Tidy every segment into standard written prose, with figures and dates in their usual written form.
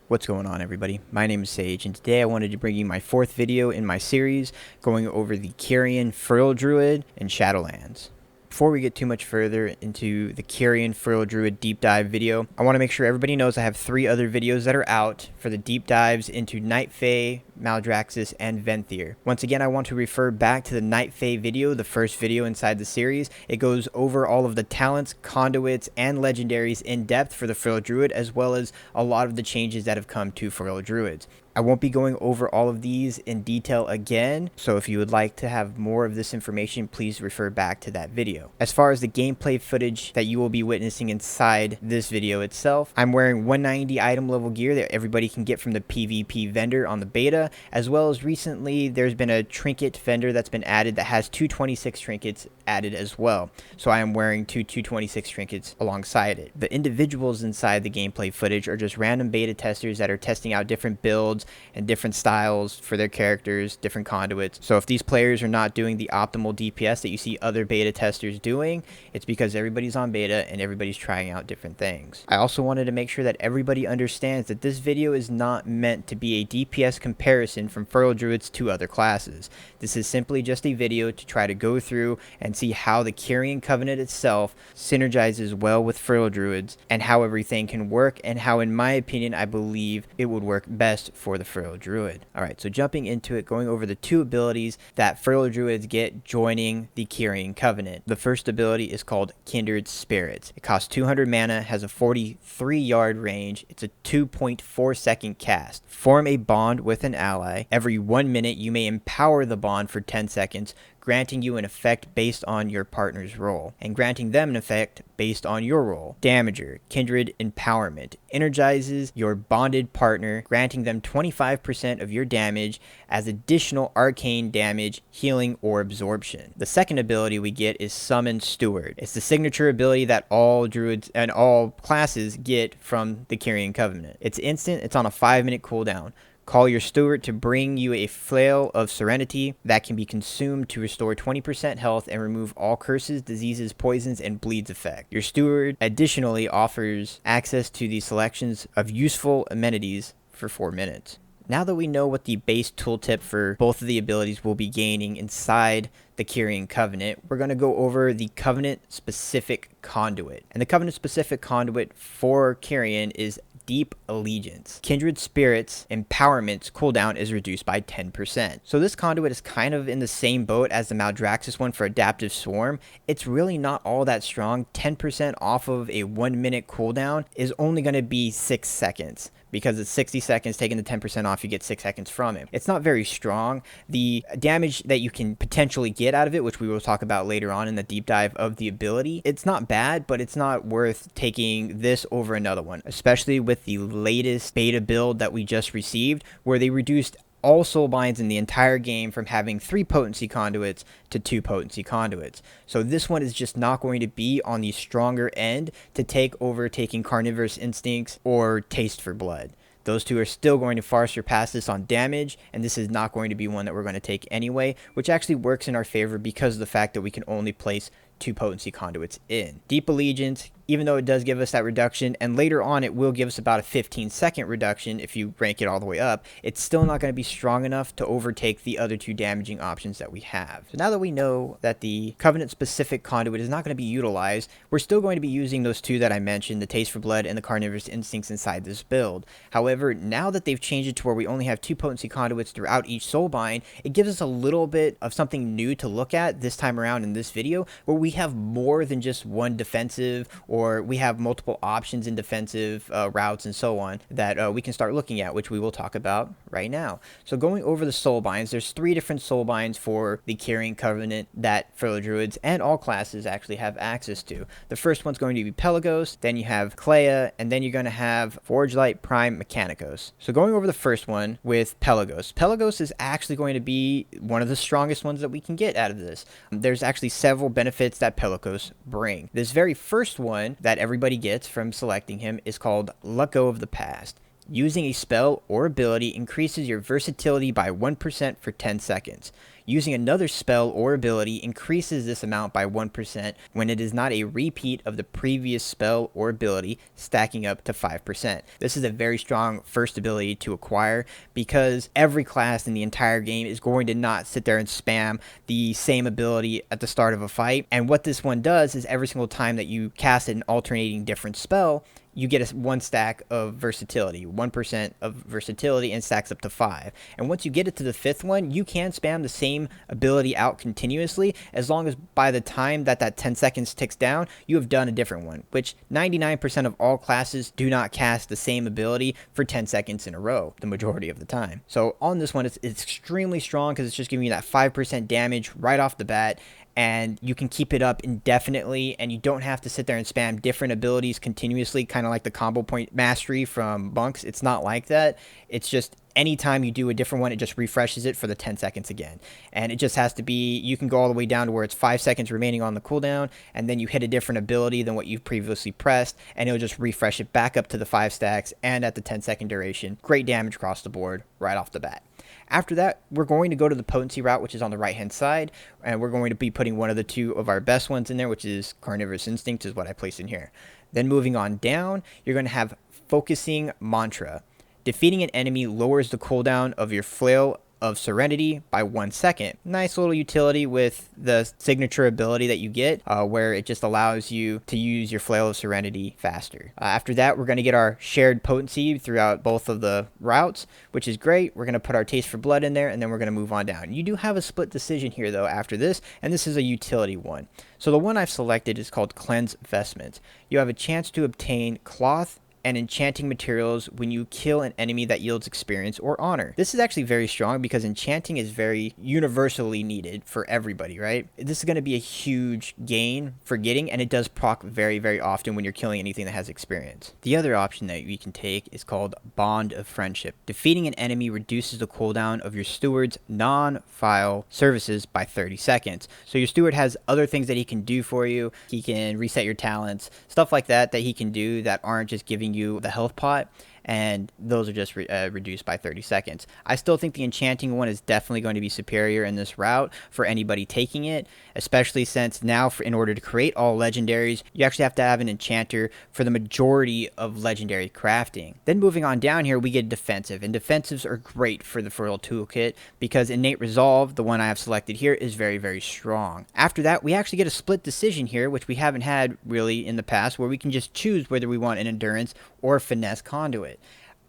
What's going on, everybody? My name is Sage, and today I wanted to bring you my fourth video in my series going over the Kyrian Feral Druid in Shadowlands. Before we get too much further into the Kyrian Feral Druid deep dive video, I want to make sure everybody knows I have 3 other videos that are out for the deep dives into Night Fae, Maldraxxus, and Venthyr. Once again, I want to refer back to the Night Fae video, the first video inside the series. It goes over all of the talents, conduits, and legendaries in depth for the Feral Druid, as well as a lot of the changes that have come to Feral Druids. I won't be going over all of these in detail again, so if you would like to have more of this information, please refer back to that video. As far as the gameplay footage that you will be witnessing inside this video itself, I'm wearing 190 item level gear that everybody can get from the PvP vendor on the beta, as well as recently there's been a trinket vendor that's been added that has 226 trinkets added as well. So I am wearing 226 trinkets alongside it. The individuals inside the gameplay footage are just random beta testers that are testing out different builds and different styles for their characters, different conduits. So if these players are not doing the optimal DPS that you see other beta testers doing, it's because everybody's on beta and everybody's trying out different things. I also wanted to make sure that everybody understands that this video is not meant to be a DPS comparison from Feral Druids to other classes. This is simply just a video to try to go through and see how the Kyrian Covenant itself synergizes well with Feral Druids and how everything can work, and how, in my opinion, I believe it would work best for the Feral Druid. Alright, so jumping into it, going over the 2 abilities that Feral Druids get joining the Kyrian Covenant. The first ability is called Kindred Spirits. It costs 200 mana, has a 43 yard range, it's a 2.4 second cast. Form a bond with an ally. Every 1 minute you may empower the bond for 10 seconds, granting you an effect based on your partner's role, and granting them an effect based on your role. Damager, Kindred Empowerment, energizes your bonded partner, granting them 25% of your damage as additional arcane damage, healing, or absorption. The second ability we get is Summon Steward. It's the signature ability that all druids and all classes get from the Kyrian Covenant. It's instant, it's on a 5-minute cooldown. Call your steward to bring you a flail of serenity that can be consumed to restore 20% health and remove all curses, diseases, poisons, and bleeds effect. Your steward additionally offers access to the selections of useful amenities for 4 minutes. Now that we know what the base tooltip for both of the abilities will be gaining inside the Kyrian Covenant, we're going to go over the Covenant-specific conduit. And the Covenant-specific conduit for Kyrian is Deep Allegiance. Kindred Spirits Empowerment's cooldown is reduced by 10%. So this conduit is kind of in the same boat as the Maldraxxus one for Adaptive Swarm. It's really not all that strong. 10% off of a 1 minute cooldown is only going to be 6 seconds. Because it's 60 seconds, taking the 10% off, you get 6 seconds from it. It's not very strong. The damage that you can potentially get out of it, which we will talk about later on in the deep dive of the ability, it's not bad, but it's not worth taking this over another one, especially with the latest beta build that we just received, where they reduced all soulbinds in the entire game from having 3 potency conduits to 2 potency conduits. So this one is just not going to be on the stronger end to take over taking Carnivorous Instincts or Taste for Blood. Those 2 are still going to far surpass this on damage, and this is not going to be one that we're going to take anyway, which actually works in our favor because of the fact that we can only place 2 potency conduits in. Deep Allegiance, even though it does give us that reduction, and later on it will give us about a 15-second reduction if you rank it all the way up, it's still not going to be strong enough to overtake the other 2 damaging options that we have. So now that we know that the Covenant-specific conduit is not going to be utilized, we're still going to be using those 2 that I mentioned, the Taste for Blood and the Carnivorous Instincts inside this build. However, now that they've changed it to where we only have 2 potency conduits throughout each soulbind, it gives us a little bit of something new to look at this time around in this video, where we have more than just one defensive, or we have multiple options in defensive routes and so on that we can start looking at, which we will talk about right now. So going over the soulbinds, there's 3 different soulbinds for the Kyrian Covenant that Feral Druids and all classes actually have access to. The first one's going to be Pelagos, then you have Clea, and then you're going to have Forge Light Prime Mechanicos. So going over the first one with Pelagos. Pelagos is actually going to be one of the strongest ones that we can get out of this. There's actually several benefits that Pelagos bring. This very first one that everybody gets from selecting him is called Let Go of the Past. Using a spell or ability increases your versatility by 1% for 10 seconds. Using another spell or ability increases this amount by 1% when it is not a repeat of the previous spell or ability, stacking up to 5%. This is a very strong first ability to acquire because every class in the entire game is going to not sit there and spam the same ability at the start of a fight. And what this one does is every single time that you cast an alternating different spell, you get a 1 stack of versatility, 1% of versatility, and stacks up to 5. And once you get it to the 5th one, you can spam the same ability out continuously as long as by the time that 10 seconds ticks down, you have done a different one, which 99% of all classes do not cast the same ability for 10 seconds in a row, the majority of the time. So on this one, it's extremely strong because it's just giving you that 5% damage right off the bat, and you can keep it up indefinitely, and you don't have to sit there and spam different abilities continuously, kind of like the combo point mastery from Bunks. It's not like that. It's just anytime you do a different one, it just refreshes it for the 10 seconds again. And it just has to be, you can go all the way down to where it's 5 seconds remaining on the cooldown, and then you hit a different ability than what you've previously pressed, and it'll just refresh it back up to the 5 stacks and at the 10-second duration. Great damage across the board right off the bat. After that, we're going to go to the potency route, which is on the right-hand side, and we're going to be putting one of the two of our best ones in there, which is Carnivorous Instinct, is what I placed in here. Then moving on down, you're going to have Focusing Mantra. Defeating an enemy lowers the cooldown of your Flail of Serenity by 1 second. Nice little utility with the signature ability that you get, where it just allows you to use your Flail of Serenity faster. After that, we're going to get our shared potency throughout both of the routes, which is great. We're going to put our Taste for Blood in there, and then we're going to move on down. You do have a split decision here, though, after this, and this is a utility one. So the one I've selected is called Cleanse Vestments. You have a chance to obtain cloth and enchanting materials when you kill an enemy that yields experience or honor. This is actually very strong because enchanting is very universally needed for everybody, right? This is going to be a huge gain for getting, and it does proc very, very often when you're killing anything that has experience. The other option that we can take is called Bond of Friendship. Defeating an enemy reduces the cooldown of your steward's non-file services by 30 seconds. So your steward has other things that he can do for you. He can reset your talents, stuff like that he can do that aren't just giving you the health pot, and those are just reduced by 30 seconds. I still think the enchanting one is definitely going to be superior in this route for anybody taking it, especially since now in order to create all legendaries, you actually have to have an enchanter for the majority of legendary crafting. Then moving on down here, we get defensive, and defensives are great for the Feral Toolkit because Innate Resolve, the one I have selected here, is very, very strong. After that, we actually get a split decision here, which we haven't had really in the past, where we can just choose whether we want an Endurance or Finesse Conduit.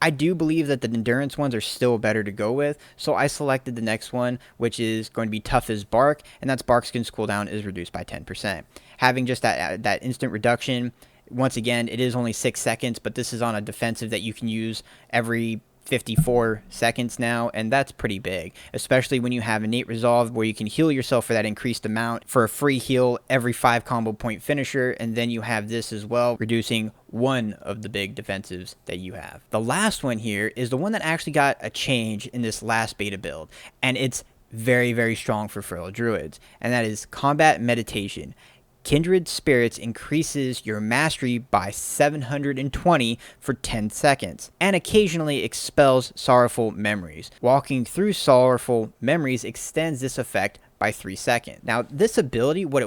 I do believe that the Endurance ones are still better to go with, so I selected the next one, which is going to be Tough as Bark, and that's Barkskin's cooldown is reduced by 10%. Having just that instant reduction, once again, it is only 6 seconds, but this is on a defensive that you can use every 54 seconds now, and that's pretty big, especially when you have Innate Resolve where you can heal yourself for that increased amount for a free heal every 5 combo point finisher, and then you have this as well, reducing one of the big defensives that you have. The last one here is the one that actually got a change in this last beta build, and it's very, very strong for Feral Druids, and that is Combat Meditation. Kindred Spirits increases your mastery by 720 for 10 seconds, and occasionally expels sorrowful memories. Walking through sorrowful memories extends this effect by 3 seconds. Now, this ability, what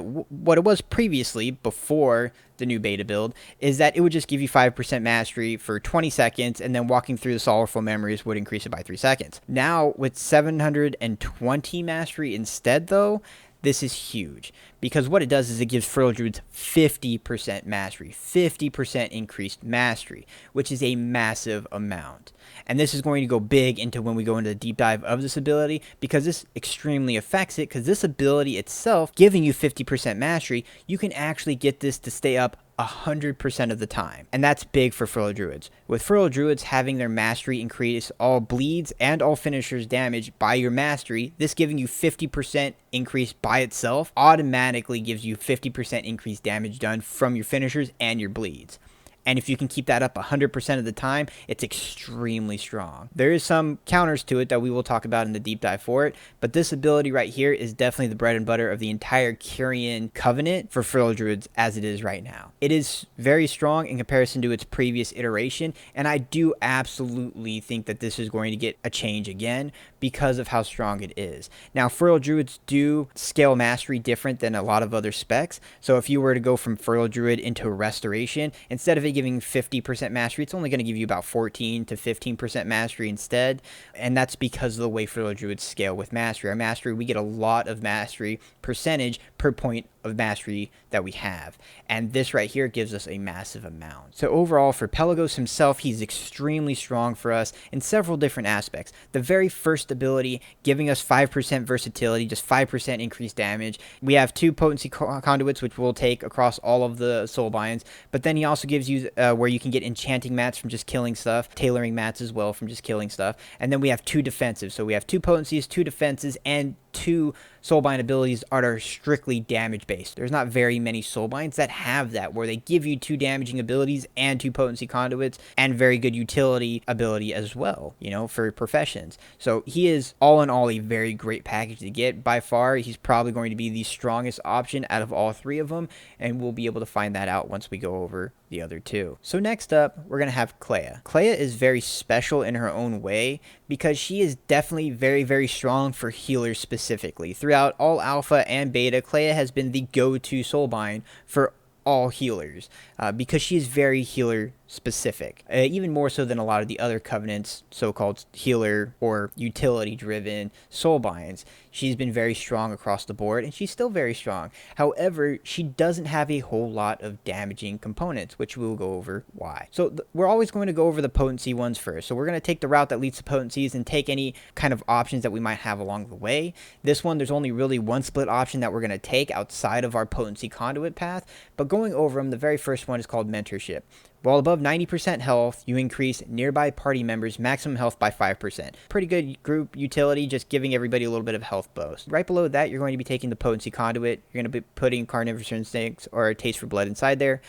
it was previously before the new beta build, is that it would just give you 5% mastery for 20 seconds, and then walking through the sorrowful memories would increase it by 3 seconds. Now, with 720 mastery instead, though, this is huge, because what it does is it gives Feral Druids 50% mastery, 50% increased mastery, which is a massive amount. And this is going to go big into when we go into the deep dive of this ability, because this extremely affects it, because this ability itself, giving you 50% mastery, you can actually get this to stay up 100% of the time, and that's big for Feral Druids. With Feral Druids having their mastery increase all bleeds and all finishers damage by your mastery, this giving you 50% increase by itself automatically gives you 50% increased damage done from your finishers and your bleeds. And if you can keep that up 100% of the time, it's extremely strong. There is some counters to it that we will talk about in the deep dive for it, but this ability right here is definitely the bread and butter of the entire Kyrian covenant for Feral Druids as it is right now. It is very strong in comparison to its previous iteration, and I do absolutely think that this is going to get a change again because of how strong it is. Now, Feral Druids do scale mastery different than a lot of other specs, so if you were to go from Feral Druid into Restoration, instead of it giving 50% mastery, it's only going to give you about 14 to 15% mastery instead, and that's because of the way Feral Druids scale with mastery. Our mastery, we get a lot of mastery percentage per point of mastery that we have, and this right here gives us a massive amount. So overall, for Pelagos himself, he's extremely strong for us in several different aspects. The very first ability, giving us 5% versatility, just 5% increased damage. We have 2 potency conduits, which we'll take across all of the soul binds, but then he also gives you where you can get enchanting mats from just killing stuff, tailoring mats as well from just killing stuff, and then we have 2 defensive. So we have 2 potencies, 2 defenses, and 2 soulbind abilities are strictly damage based. There's not very many soulbinds that have that, where they give you 2 damaging abilities and 2 potency conduits and very good utility ability as well, you know, for professions. So he is all in all a very great package to get. By far, he's probably going to be the strongest option out of all 3 of them, and we'll be able to find that out once we go over the other 2. So next up, we're going to have Clea. Clea is very special in her own way because she is definitely very, very strong for healers specifically. Throughout all alpha and beta, Clea has been the go-to soulbind for all healers because she is very healer specific, even more so than a lot of the other covenants, so-called healer or utility driven soul binds. She's been very strong across the board, and she's still very strong. However, she doesn't have a whole lot of damaging components, which we'll go over why. So we're always going to go over the potency ones first. So we're going to take the route that leads to potencies and take any kind of options that we might have along the way. This one, there's only really one split option that we're going to take outside of our potency conduit path, but going over them, the very first one is called mentorship. While above 90% health, you increase nearby party members' maximum health by 5%. Pretty good group utility, just giving everybody a little bit of health boost. Right below that, you're going to be taking the potency conduit. You're going to be putting carnivorous instincts or a taste for blood inside there.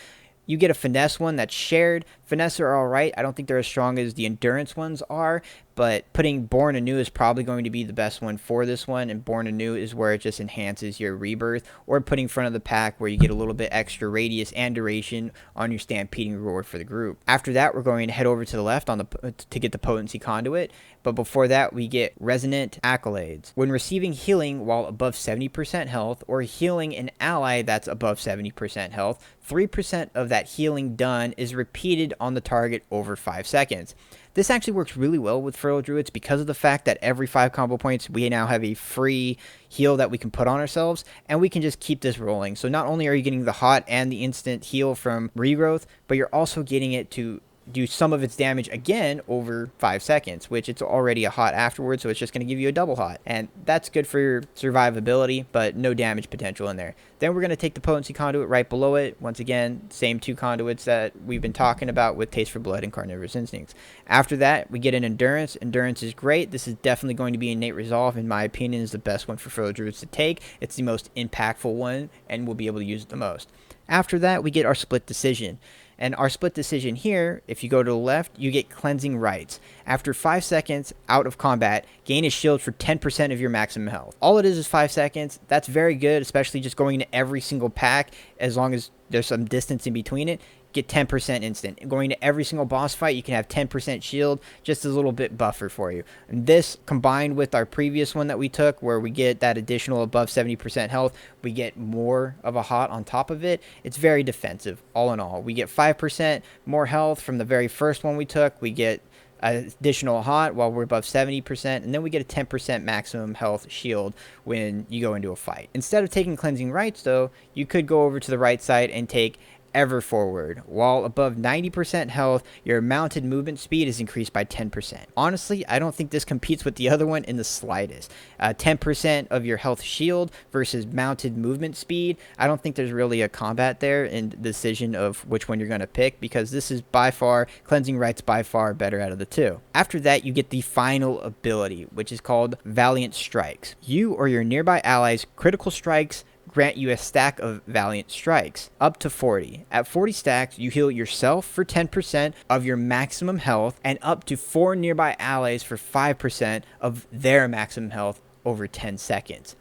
You get a finesse one that's shared. Finesse are all right. I don't think they're as strong as the endurance ones are, but putting Born Anew is probably going to be the best one for this one, and Born Anew is where it just enhances your rebirth, or putting front of the pack where you get a little bit extra radius and duration on your stampeding reward for the group. After that, we're going to head over to the left on to get the potency conduit, but before that, we get resonant accolades. When receiving healing while above 70% health, or healing an ally that's above 70% health, 3% of that healing done is repeated on the target over 5 seconds. This actually works really well with Feral Druids because of the fact that every 5 combo points, we now have a free heal that we can put on ourselves, and we can just keep this rolling. So not only are you getting the hot and the instant heal from regrowth, but you're also getting it to do some of its damage again over 5 seconds, which it's already a hot afterwards, so it's just going to give you a double hot. And that's good for your survivability, but no damage potential in there. Then we're going to take the potency conduit right below it. Once again, same 2 conduits that we've been talking about with Taste for Blood and Carnivorous Instincts. After that, we get an Endurance. Endurance is great. This is definitely going to be Innate Resolve. In my opinion, is the best one for Feral Druids to take. It's the most impactful one, and we'll be able to use it the most. After that, we get our Split Decision. And our split decision here, if you go to the left, you get Cleansing Rites. After 5 seconds out of combat, gain a shield for 10% of your maximum health. All it is 5 seconds. That's very good, especially just going into every single pack, as long as there's some distance in between it. Get 10% instant. Going to every single boss fight, you can have 10% shield, just a little bit buffer for you. And this, combined with our previous one that we took, where we get that additional above 70% health, we get more of a hot on top of it. It's very defensive, all in all. We get 5% more health from the very first one we took. We get additional hot while we're above 70%, and then we get a 10% maximum health shield when you go into a fight. Instead of taking Cleansing Rites, though, you could go over to the right side and take Ever Forward. While above 90% health, your mounted movement speed is increased by 10%. Honestly, I don't think this competes with the other one in the slightest. 10% of your health shield versus mounted movement speed. I don't think there's really a combat there in the decision of which one you're going to pick, because this is by far, Cleansing Rites by far better out of the 2. After that, you get the final ability, which is called Valiant Strikes. You or your nearby allies' critical strikes grant you a stack of Valiant Strikes, up to 40. At 40 stacks, you heal yourself for 10% of your maximum health, and up to 4 nearby allies for 5% of their maximum health over 10 seconds.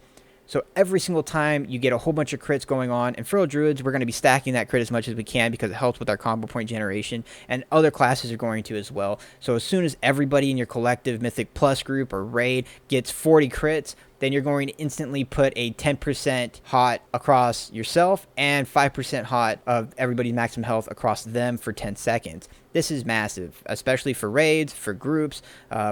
So every single time you get a whole bunch of crits going on, and Feral Druids, we're going to be stacking that crit as much as we can because it helps with our combo point generation, and other classes are going to as well. So as soon as everybody in your collective Mythic Plus group or raid gets 40 crits, then you're going to instantly put a 10% hot across yourself and 5% hot of everybody's maximum health across them for 10 seconds. This is massive, especially for raids, for groups,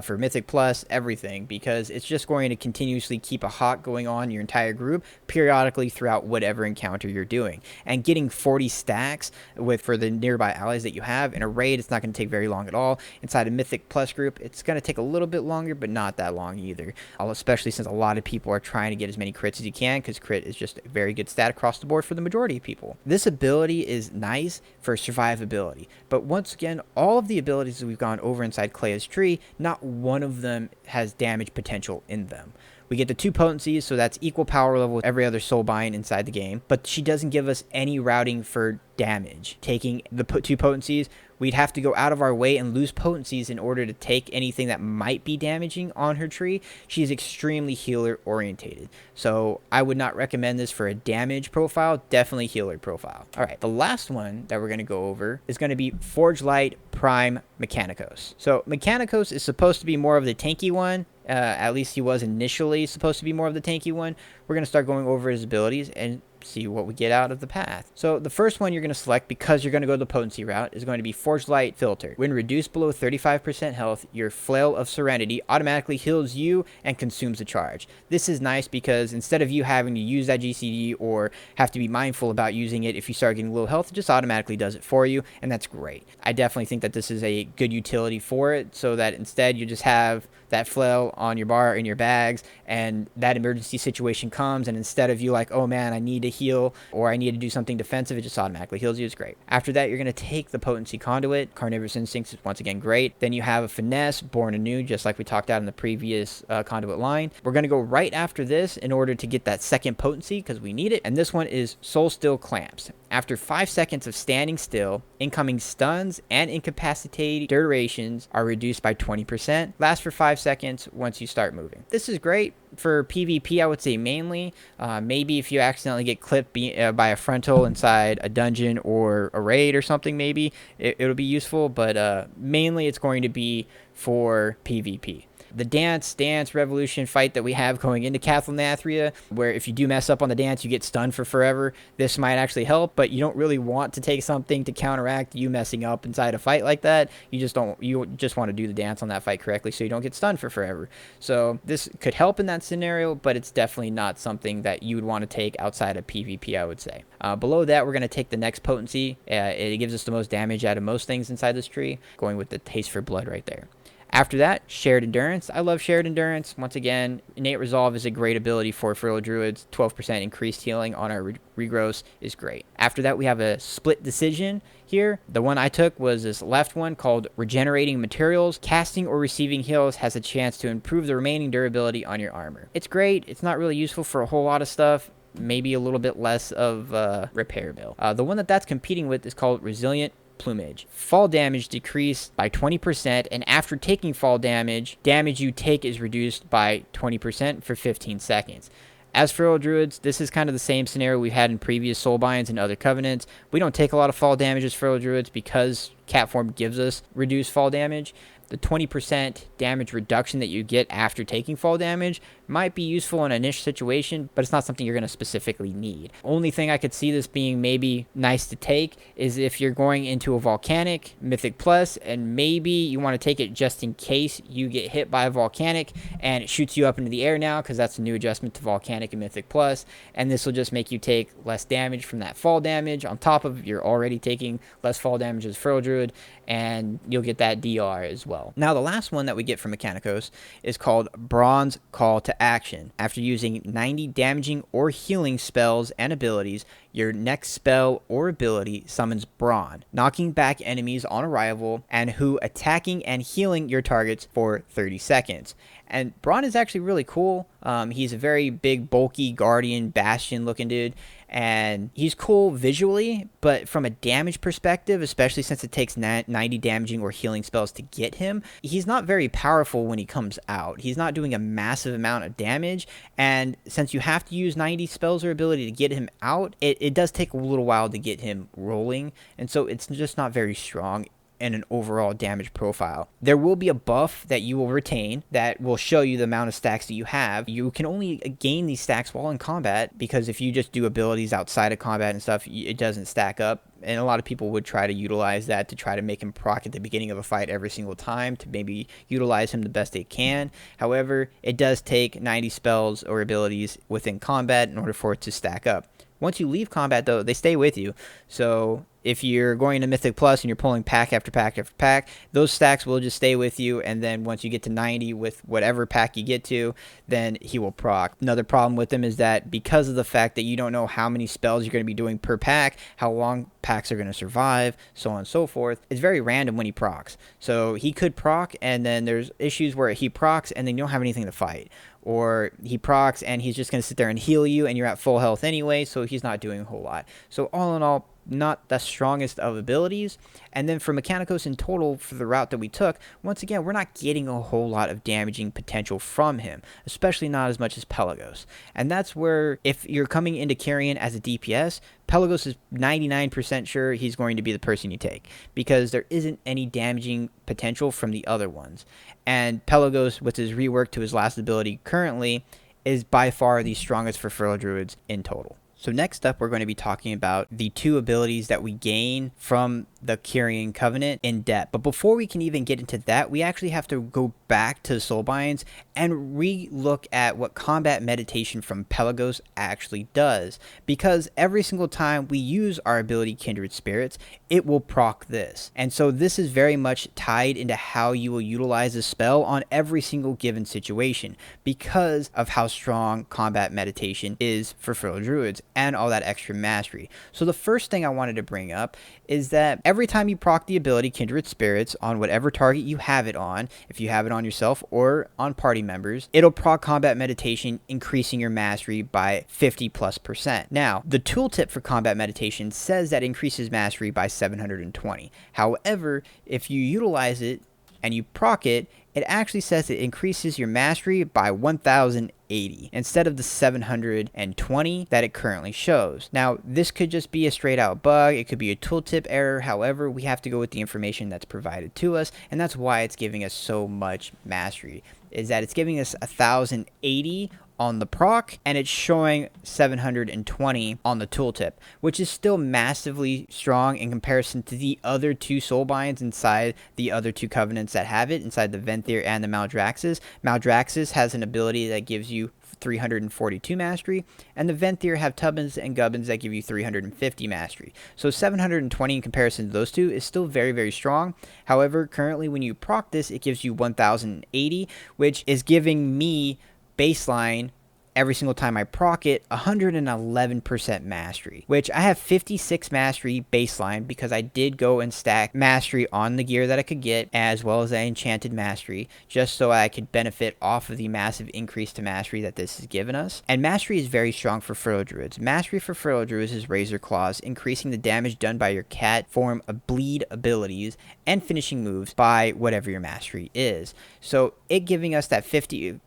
for Mythic Plus, everything, because it's just going to continuously keep a hot going on in your entire group periodically throughout whatever encounter you're doing. And getting 40 stacks for the nearby allies that you have in a raid, it's not going to take very long at all. Inside a Mythic Plus group, it's going to take a little bit longer, but not that long either, especially since a lot of people are trying to get as many crits as you can, because crit is just a very good stat across the board for the majority of people. This ability is nice for survivability, but once again, all of the abilities that we've gone over inside Klea's tree, not one of them has damage potential in them. We get the 2 potencies, so that's equal power level with every other soulbind inside the game, but she doesn't give us any routing for damage. Taking the 2 potencies, we'd have to go out of our way and lose potencies in order to take anything that might be damaging on her tree. She's extremely healer orientated, so I would not recommend this for a damage profile, definitely healer profile. All right, the last one that we're going to go over is going to be Forge Light Prime Mechanicos. So Mechanicos is supposed to be more of the tanky one. At least he was initially supposed to be more of the tanky one. We're going to start going over his abilities and see what we get out of the path. So the first one you're going to select, because you're going to go the potency route, is going to be Forge Light Filter. When reduced below 35% health, your Flail of Serenity automatically heals you and consumes a charge. This is nice because instead of you having to use that GCD or have to be mindful about using it if you start getting low health, it just automatically does it for you, and that's great. I definitely think that this is a good utility for it, so that instead you just have that flail on your bar in your bags, and that emergency situation comes, and instead of you like, oh man, I need to heal or I need to do something defensive, it just automatically heals you. It's great. After that, you're going to take the potency Conduit. Carnivorous Instincts is once again great. Then you have a Finesse, Born Anew, just like we talked about in the previous Conduit line. We're going to go right after this in order to get that second potency because we need it, and this one is Soul Still Clamps. After 5 seconds of standing still, incoming stuns and incapacitated durations are reduced by 20%. Last for 5 seconds once you start moving. This is great for PvP, I would say mainly. Maybe if you accidentally get clipped by a frontal inside a dungeon or a raid or something, maybe it'll be useful, but mainly it's going to be for PvP. The dance revolution fight that we have going into Cathlanathria, where if you do mess up on the dance, you get stunned for forever. This might actually help, but you don't really want to take something to counteract you messing up inside a fight like that. You just want to do the dance on that fight correctly so you don't get stunned for forever. So this could help in that scenario, but it's definitely not something that you would want to take outside of PvP, I would say. Below that, we're going to take the next potency. It gives us the most damage out of most things inside this tree, going with the Taste for Blood right there. After that, Shared Endurance. I love Shared Endurance. Once again, Innate Resolve is a great ability for Feral Druids. 12% increased healing on our regrowths is great. After that, we have a Split Decision here. The one I took was this left one called Regenerating Materials. Casting or receiving heals has a chance to improve the remaining durability on your armor. It's great. It's not really useful for a whole lot of stuff. Maybe a little bit less of repair bill. The one that's competing with is called Resilient Plumage. Fall damage decreased by 20%, and after taking fall damage you take is reduced by 20% for 15 seconds. As Feral Druids, this is kind of the same scenario we've had in previous Soulbinds and other Covenants. We don't take a lot of fall damage as Feral Druids because Catform gives us reduced fall damage. The 20% damage reduction that you get after taking fall damage might be useful in a niche situation, but it's not something you're going to specifically need. Only thing I could see this being maybe nice to take is if you're going into a Volcanic, Mythic Plus, and maybe you want to take it just in case you get hit by a Volcanic and it shoots you up into the air now, because that's a new adjustment to Volcanic and Mythic Plus, and this will just make you take less damage from that fall damage on top of you're already taking less fall damage as Feral Druid, and you'll get that DR as well. Now, the last one that we get from Mechanicos is called Bronze Call to Action. After using 90 damaging or healing spells and abilities, your next spell or ability summons Brawn, knocking back enemies on arrival and who attacking and healing your targets for 30 seconds. And Brawn is actually really cool. He's a very big, bulky, guardian, bastion looking dude. And he's cool visually, but from a damage perspective, especially since it takes 90 damaging or healing spells to get him, he's not very powerful when he comes out. He's not doing a massive amount of damage, and since you have to use 90 spells or ability to get him out, it does take a little while to get him rolling, and so it's just not very strong and an overall damage profile. There will be a buff that you will retain that will show you the amount of stacks that you have. You can only gain these stacks while in combat, because if you just do abilities outside of combat and stuff, it doesn't stack up. And a lot of people would try to utilize that to try to make him proc at the beginning of a fight every single time to maybe utilize him the best they can. However, it does take 90 spells or abilities within combat in order for it to stack up. Once you leave combat, though, they stay with you. So if you're going to Mythic Plus and you're pulling pack after pack after pack, those stacks will just stay with you. And then once you get to 90 with whatever pack you get to, then he will proc. Another problem with him is that because of the fact that you don't know how many spells you're going to be doing per pack, how long packs are going to survive, so on and so forth, it's very random when he procs. So he could proc, and then there's issues where he procs and then you don't have anything to fight. Or he procs and he's just going to sit there and heal you and you're at full health anyway, so he's not doing a whole lot. So all in all, not the strongest of abilities. And then for Mechanicos in total, for the route that we took, once again, we're not getting a whole lot of damaging potential from him, especially not as much as Pelagos. And that's where, if you're coming into Kyrian as a DPS, Pelagos is 99% sure he's going to be the person you take, because there isn't any damaging potential from the other ones. And Pelagos, with his rework to his last ability currently, is by far the strongest for Feral Druids in total. So next up, we're going to be talking about the two abilities that we gain from the Kyrian Covenant in depth. But before we can even get into that, we actually have to go back to the Soulbinds and re-look at what combat meditation from Pelagos actually does. Because every single time we use our ability Kindred Spirits, it will proc this. And so this is very much tied into how you will utilize the spell on every single given situation, because of how strong combat meditation is for Feral Druids and all that extra mastery. So the first thing I wanted to bring up is that every time you proc the ability Kindred Spirits on whatever target you have it on, if you have it on yourself or on party members, it'll proc combat meditation, increasing your mastery by 50+%. Now, the tooltip for combat meditation says that increases mastery by 720. However, if you utilize it and you proc it, it actually says it increases your mastery by 1080 instead of the 720 that it currently shows. Now, this could just be a straight out bug. It could be a tooltip error. However, we have to go with the information that's provided to us, and that's why it's giving us so much mastery, is that it's giving us 1080 on the proc, and it's showing 720 on the tooltip, which is still massively strong in comparison to the other two Soulbinds inside the other two Covenants that have it, inside the Venthyr and the Maldraxxus. Maldraxxus has an ability that gives you 342 mastery, and the Venthyr have Tubbins and Gubbins that give you 350 mastery. So 720 in comparison to those two is still very, very strong. However, currently when you proc this, it gives you 1080, which is giving me baseline every single time I proc it 111% mastery, which I have 56 mastery baseline because I did go and stack mastery on the gear that I could get, as well as I enchanted mastery, just so I could benefit off of the massive increase to mastery that this has given us. And mastery is very strong for Feral Druids. Mastery for Feral Druids is Razor Claws, increasing the damage done by your cat form of bleed abilities and finishing moves by whatever your mastery is. So it giving us that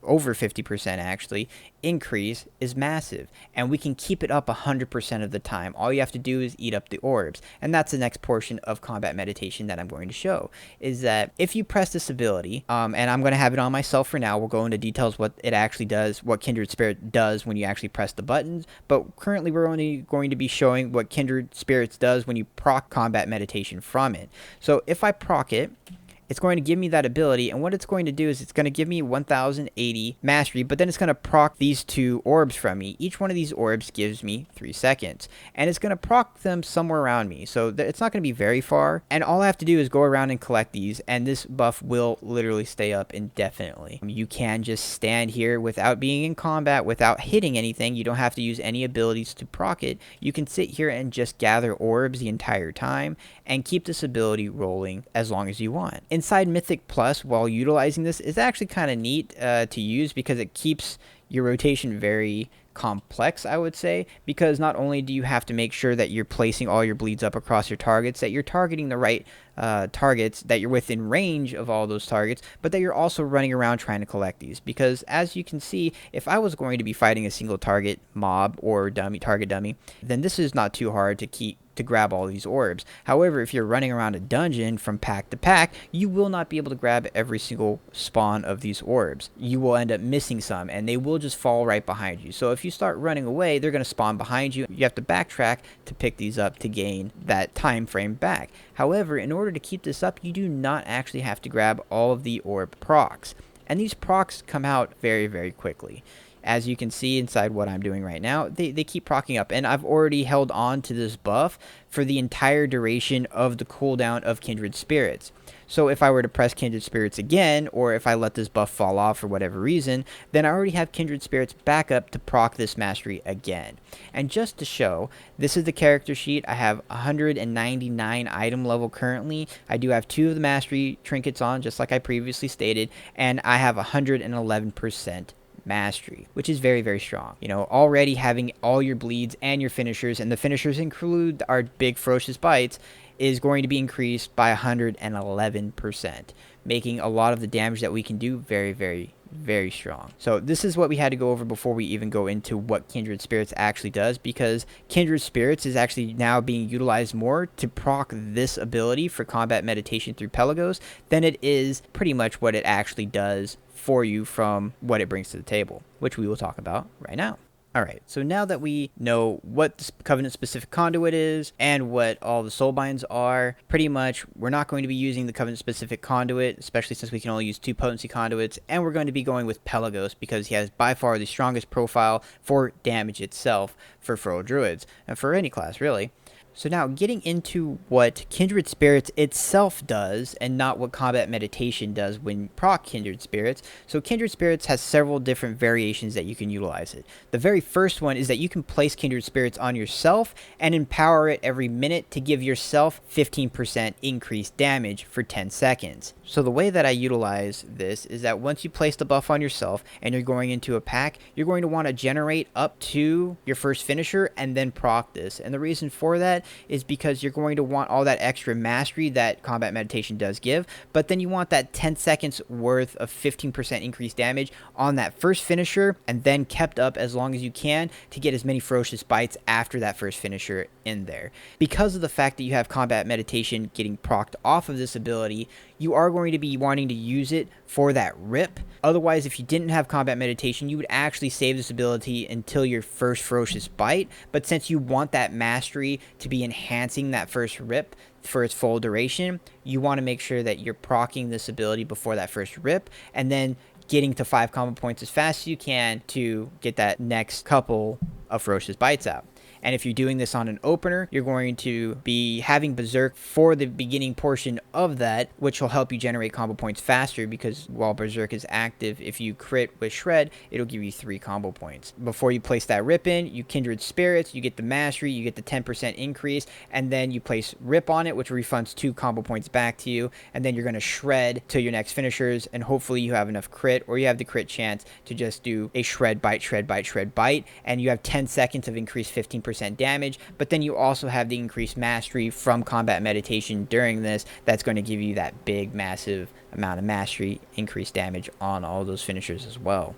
over 50% actually increase is massive, and we can keep it up 100% of the time. All you have to do is eat up the orbs, and that's the next portion of combat meditation that I'm going to show, is that if you press this ability, and I'm going to have it on myself for now, we'll go into details what it actually does, what Kindred Spirit does when you actually press the buttons, but currently we're only going to be showing what Kindred Spirits does when you proc combat meditation from it. So if I proc it, it's going to give me that ability, and what it's going to do is it's going to give me 1080 mastery, but then it's going to proc these 2 orbs from me. Each one of these orbs gives me 3 seconds, and it's going to proc them somewhere around me, so it's not going to be very far, and all I have to do is go around and collect these, and this buff will literally stay up indefinitely. You can just stand here without being in combat, without hitting anything. You don't have to use any abilities to proc it. You can sit here and just gather orbs the entire time and keep this ability rolling as long as you want. Inside Mythic Plus, while utilizing this, is actually kind of neat to use because it keeps your rotation very complex, I would say, because not only do you have to make sure that you're placing all your bleeds up across your targets, that you're targeting the right targets, that you're within range of all those targets, but that you're also running around trying to collect these. Because as you can see, if I was going to be fighting a single target mob or target dummy, then this is not too hard to grab all these orbs. However, if you're running around a dungeon from pack to pack, you will not be able to grab every single spawn of these orbs. You will end up missing some, and they will just fall right behind you. So if you start running away, they're going to spawn behind you. You have to backtrack to pick these up to gain that time frame back. However, in order to keep this up, you do not actually have to grab all of the orb procs. And these procs come out very, very quickly. As you can see inside what I'm doing right now, they keep proccing up, and I've already held on to this buff for the entire duration of the cooldown of Kindred Spirits. So if I were to press Kindred Spirits again, or if I let this buff fall off for whatever reason, then I already have Kindred Spirits back up to proc this mastery again. And just to show, this is the character sheet. I have 199 item level currently. I do have 2 of the mastery trinkets on, just like I previously stated, and I have 111% mastery, which is very, very strong. You know, already having all your bleeds and your finishers, and the finishers include our big ferocious bites, is going to be increased by 111%, making a lot of the damage that we can do very, very, very strong. So this is what we had to go over before we even go into what Kindred Spirits actually does, because Kindred Spirits is actually now being utilized more to proc this ability for combat meditation through Pelagos than it is pretty much what it actually does for you from what it brings to the table, which we will talk about right now. Alright, so now that we know what the Covenant-specific Conduit is and what all the soulbinds are, pretty much we're not going to be using the Covenant-specific Conduit, especially since we can only use 2 potency conduits, and we're going to be going with Pelagos because he has by far the strongest profile for damage itself for Feral Druids, and for any class really. So now getting into what Kindred Spirits itself does and not what combat meditation does when proc Kindred Spirits. So Kindred Spirits has several different variations that you can utilize it. The very first one is that you can place Kindred Spirits on yourself and empower it every minute to give yourself 15% increased damage for 10 seconds. So the way that I utilize this is that once you place the buff on yourself and you're going into a pack, you're going to want to generate up to your first finisher and then proc this. And the reason for that is because you're going to want all that extra mastery that combat meditation does give, but then you want that 10 seconds worth of 15% increased damage on that first finisher, and then kept up as long as you can to get as many ferocious bites after that first finisher in there. Because of the fact that you have combat meditation getting procced off of this ability, you are going to be wanting to use it for that rip. Otherwise, if you didn't have combat meditation, you would actually save this ability until your first ferocious bite. But since you want that mastery to be enhancing that first rip for its full duration, you want to make sure that you're proccing this ability before that first rip, and then getting to 5 combo points as fast as you can to get that next couple of ferocious bites out. And if you're doing this on an opener, you're going to be having Berserk for the beginning portion of that, which will help you generate combo points faster, because while Berserk is active, if you crit with Shred, it'll give you 3 combo points. Before you place that rip in, you Kindred Spirits, you get the mastery, you get the 10% increase, and then you place rip on it, which refunds 2 combo points back to you, and then you're going to Shred to your next finishers, and hopefully you have enough crit, or you have the crit chance to just do a Shred, Bite, Shred, Bite, Shred, Bite, and you have 10 seconds of increased 15% damage, but then you also have the increased mastery from combat meditation during this. That's going to give you that big, massive amount of mastery, increased damage on all those finishers as well.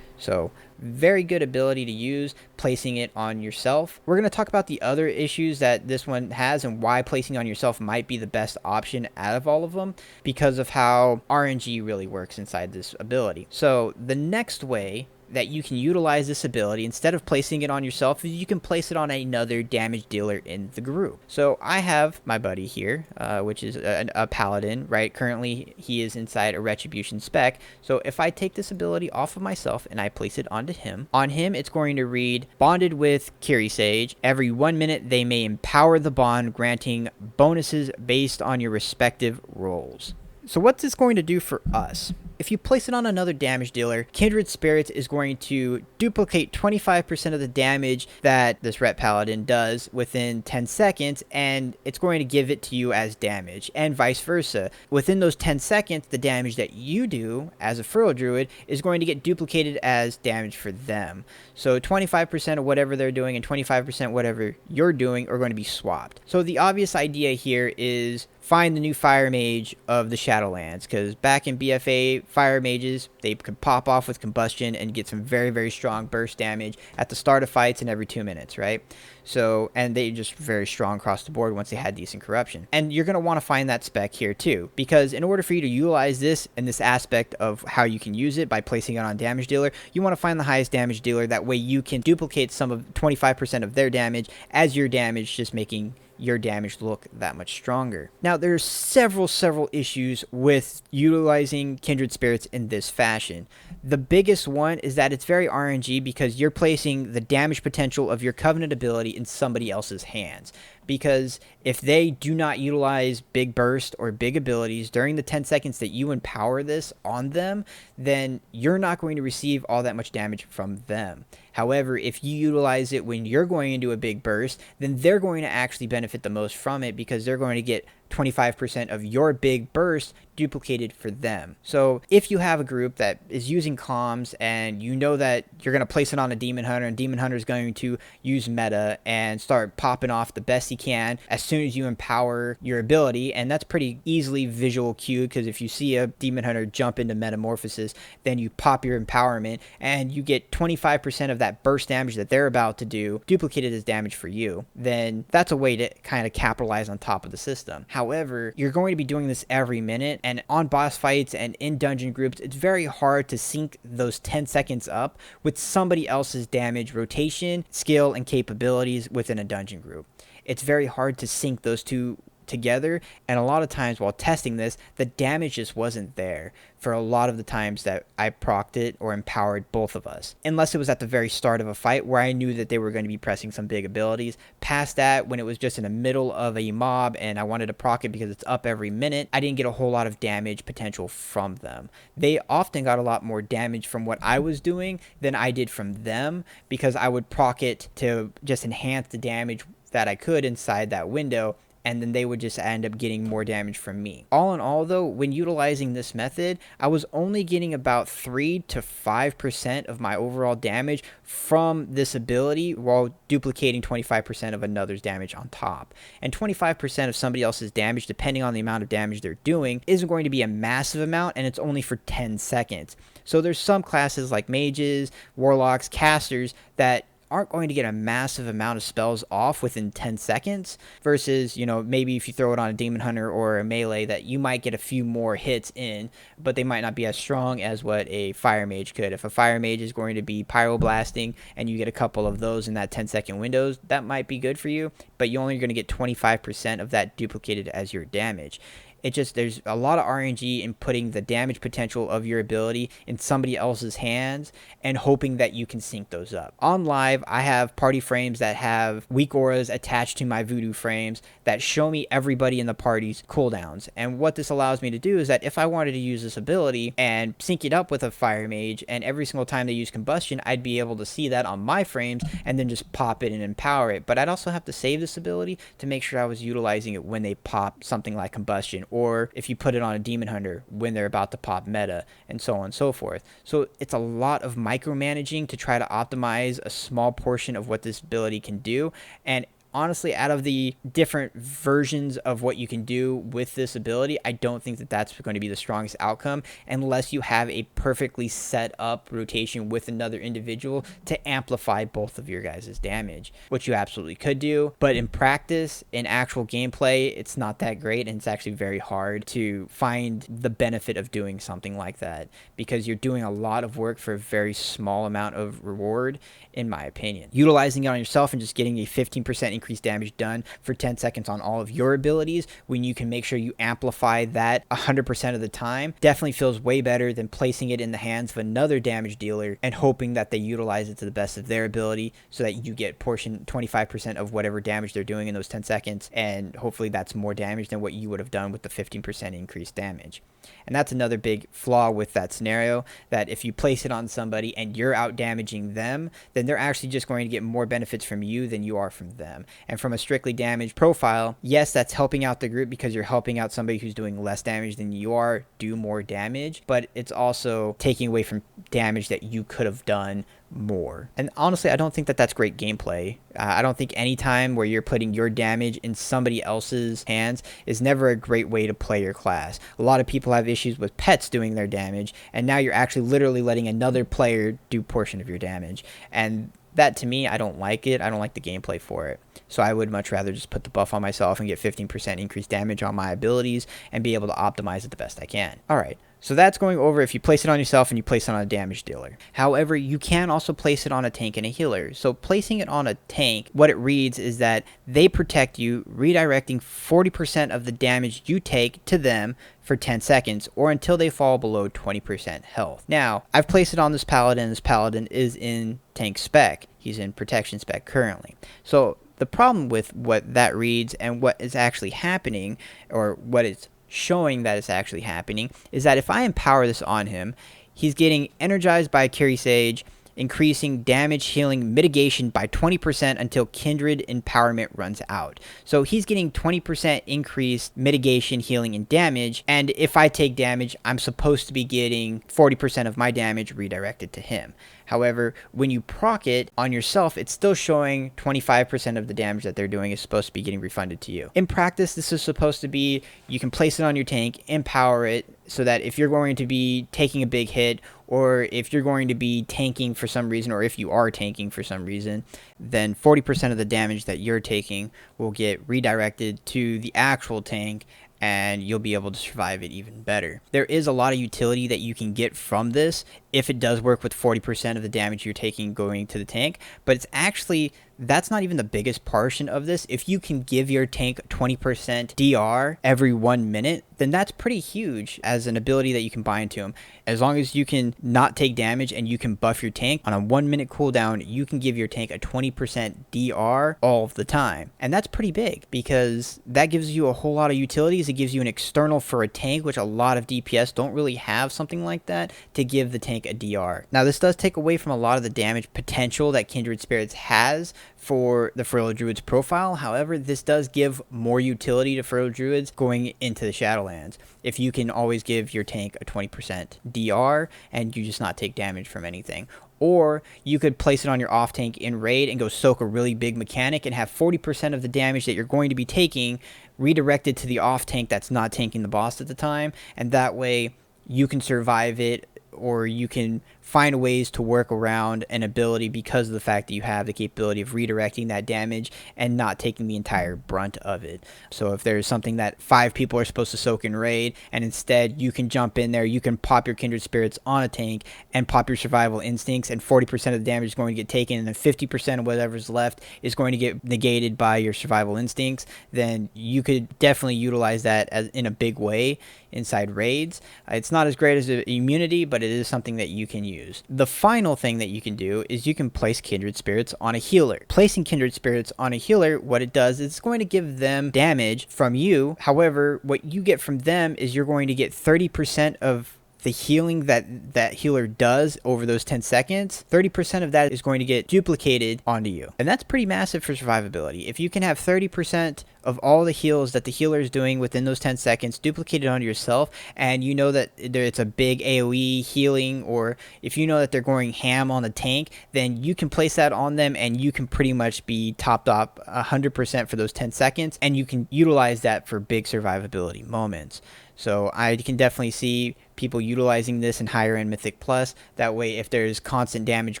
So very good ability to use, placing it on yourself. We're going to talk about the other issues that this one has and why placing on yourself might be the best option out of all of them, because of how RNG really works inside this ability. So the next way that you can utilize this ability, instead of placing it on yourself, you can place it on another damage dealer in the group. So I have my buddy here, which is a paladin, right? Currently, he is inside a retribution spec. So if I take this ability off of myself and I place it onto him, on him it's going to read, bonded with Kyrie Sage. Every 1 minute, they may empower the bond, granting bonuses based on your respective roles. So what's this going to do for us? If you place it on another damage dealer, Kindred Spirits is going to duplicate 25% of the damage that this Ret Paladin does within 10 seconds, and it's going to give it to you as damage, and vice versa. Within those 10 seconds, the damage that you do as a Feral Druid is going to get duplicated as damage for them. So 25% of whatever they're doing and 25% whatever you're doing are going to be swapped. So the obvious idea here is find the new Fire Mage of the Shadowlands, because back in BFA, Fire Mages, they could pop off with Combustion and get some very, very strong burst damage at the start of fights and every 2 minutes, right? So, and they just very strong across the board once they had decent corruption. And you're going to want to find that spec here too, because in order for you to utilize this and this aspect of how you can use it by placing it on damage dealer, you want to find the highest damage dealer. That way you can duplicate some of 25% of their damage as your damage, just making your damage look that much stronger. Now, there's several issues with utilizing Kindred Spirits in this fashion. The biggest one is that it's very RNG, because you're placing the damage potential of your Covenant ability in somebody else's hands. Because if they do not utilize big burst or big abilities during the 10 seconds that you empower this on them, then you're not going to receive all that much damage from them. However, if you utilize it when you're going into a big burst, then they're going to actually benefit the most from it, because they're going to get 25% of your big burst duplicated for them. So if you have a group that is using comms and you know that you're going to place it on a Demon Hunter, and Demon Hunter is going to use meta and start popping off the best he can as soon as you empower your ability, and that's pretty easily visual cued, because if you see a Demon Hunter jump into Metamorphosis, then you pop your empowerment and you get 25% of that burst damage that they're about to do duplicated as damage for you. Then that's a way to kind of capitalize on top of the system. However, you're going to be doing this every minute, and on boss fights and in dungeon groups, it's very hard to sync those 10 seconds up with somebody else's damage rotation, skill, and capabilities within a dungeon group. It's very hard to sync those two together, and a lot of times while testing this, the damage just wasn't there for a lot of the times that I procced it or empowered both of us, unless it was at the very start of a fight where I knew that they were going to be pressing some big abilities. Past that, when it was just in the middle of a mob and I wanted to proc it because it's up every minute, I didn't get a whole lot of damage potential from them. They often got a lot more damage from what I was doing than I did from them, because I would proc it to just enhance the damage that I could inside that window, and then they would just end up getting more damage from me. All in all, though, when utilizing this method, I was only getting about 3 to 5% of my overall damage from this ability, while duplicating 25% of another's damage on top. And 25% of somebody else's damage, depending on the amount of damage they're doing, isn't going to be a massive amount, and it's only for 10 seconds. So there's some classes like mages, warlocks, casters that aren't going to get a massive amount of spells off within 10 seconds versus, you know, maybe if you throw it on a Demon Hunter or a melee, that you might get a few more hits in, but they might not be as strong as what a Fire Mage could. If a Fire Mage is going to be pyroblasting and you get a couple of those in that 10-second windows, that might be good for you, but you're only going to get 25% of that duplicated as your damage. There's a lot of RNG in putting the damage potential of your ability in somebody else's hands and hoping that you can sync those up. On live, I have party frames that have weak auras attached to my voodoo frames that show me everybody in the party's cooldowns. And what this allows me to do is that if I wanted to use this ability and sync it up with a Fire Mage, and every single time they use Combustion, I'd be able to see that on my frames and then just pop it and empower it. But I'd also have to save this ability to make sure I was utilizing it when they pop something like Combustion, or if you put it on a Demon Hunter when they're about to pop meta, and so on and so forth. So it's a lot of micromanaging to try to optimize a small portion of what this ability can do, and honestly, out of the different versions of what you can do with this ability, I don't think that that's going to be the strongest outcome unless you have a perfectly set up rotation with another individual to amplify both of your guys' damage, which you absolutely could do. But in practice, in actual gameplay, it's not that great, and it's actually very hard to find the benefit of doing something like that because you're doing a lot of work for a very small amount of reward, in my opinion. Utilizing it on yourself and just getting a 15% increased damage done for 10 seconds on all of your abilities when you can make sure you amplify that 100% of the time definitely feels way better than placing it in the hands of another damage dealer and hoping that they utilize it to the best of their ability so that you get portion 25% of whatever damage they're doing in those 10 seconds, and hopefully that's more damage than what you would have done with the 15% increased damage. And that's another big flaw with that scenario, that if you place it on somebody and you're out damaging them, then they're actually just going to get more benefits from you than you are from them. And from a strictly damage profile, yes, that's helping out the group because you're helping out somebody who's doing less damage than you are do more damage, but it's also taking away from damage that you could have done more. And honestly, I don't think that that's great gameplay. I don't think any time where you're putting your damage in somebody else's hands is never a great way to play your class. A lot of people have issues with pets doing their damage, and now you're actually literally letting another player do portion of your damage. And that, to me, I don't like it. I don't like the gameplay for it. So I would much rather just put the buff on myself and get 15% increased damage on my abilities and be able to optimize it the best I can. All right. So that's going over if you place it on yourself and you place it on a damage dealer. However, you can also place it on a tank and a healer. So placing it on a tank, what it reads is that they protect you, redirecting 40% of the damage you take to them for 10 seconds or until they fall below 20% health. Now, I've placed it on this paladin. This paladin is in tank spec. He's in protection spec currently. So the problem with what that reads and what is actually happening, or what it's showing that it's actually happening, is that if I empower this on him, he's getting energized by Carry Sage, increasing damage, healing, mitigation by 20% until Kindred Empowerment runs out. So he's getting 20% increased mitigation, healing, and damage, and if I take damage, I'm supposed to be getting 40% of my damage redirected to him. However, when you proc it on yourself, it's still showing 25% of the damage that they're doing is supposed to be getting refunded to you. In practice, this is supposed to be, you can place it on your tank, empower it, so that if you're going to be taking a big hit, or if you're going to be tanking for some reason, or if you are tanking for some reason, then 40% of the damage that you're taking will get redirected to the actual tank, and you'll be able to survive it even better. There is a lot of utility that you can get from this if it does work with 40% of the damage you're taking going to the tank, but it's actually, that's not even the biggest portion of this. If you can give your tank 20% DR every 1 minute, then that's pretty huge as an ability that you can buy into him. As long as you can not take damage and you can buff your tank on a 1 minute cooldown, you can give your tank a 20% DR all of the time. And that's pretty big because that gives you a whole lot of utilities. It gives you an external for a tank, which a lot of DPS don't really have something like that to give the tank a DR. Now, this does take away from a lot of the damage potential that Kindred Spirits has for the Feral Druids profile. However, this does give more utility to Feral Druids going into the Shadowlands. If you can always give your tank a 20% DR and you just not take damage from anything. Or you could place it on your off tank in raid and go soak a really big mechanic and have 40% of the damage that you're going to be taking redirected to the off tank that's not tanking the boss at the time. And that way you can survive it, or you can find ways to work around an ability because of the fact that you have the capability of redirecting that damage and not taking the entire brunt of it. So if there's something that 5 people are supposed to soak in raid, and instead you can jump in there, you can pop your Kindred Spirits on a tank and pop your Survival Instincts, and 40% of the damage is going to get taken, and then 50% of whatever's left is going to get negated by your Survival Instincts, then you could definitely utilize that as in a big way inside raids. It's not as great as immunity, but it is something that you can use. The final thing that you can do is you can place Kindred Spirits on a healer. Placing Kindred Spirits on a healer, what it does is it's going to give them damage from you. However, what you get from them is you're going to get 30% of the healing that healer does over those 10 seconds, 30% of that is going to get duplicated onto you. And that's pretty massive for survivability. If you can have 30% of all the heals that the healer is doing within those 10 seconds duplicated onto yourself, and you know that it's a big AoE healing, or if you know that they're going ham on the tank, then you can place that on them and you can pretty much be topped up 100% for those 10 seconds, and you can utilize that for big survivability moments. So I can definitely see people utilizing this in higher end Mythic Plus. That way, if there's constant damage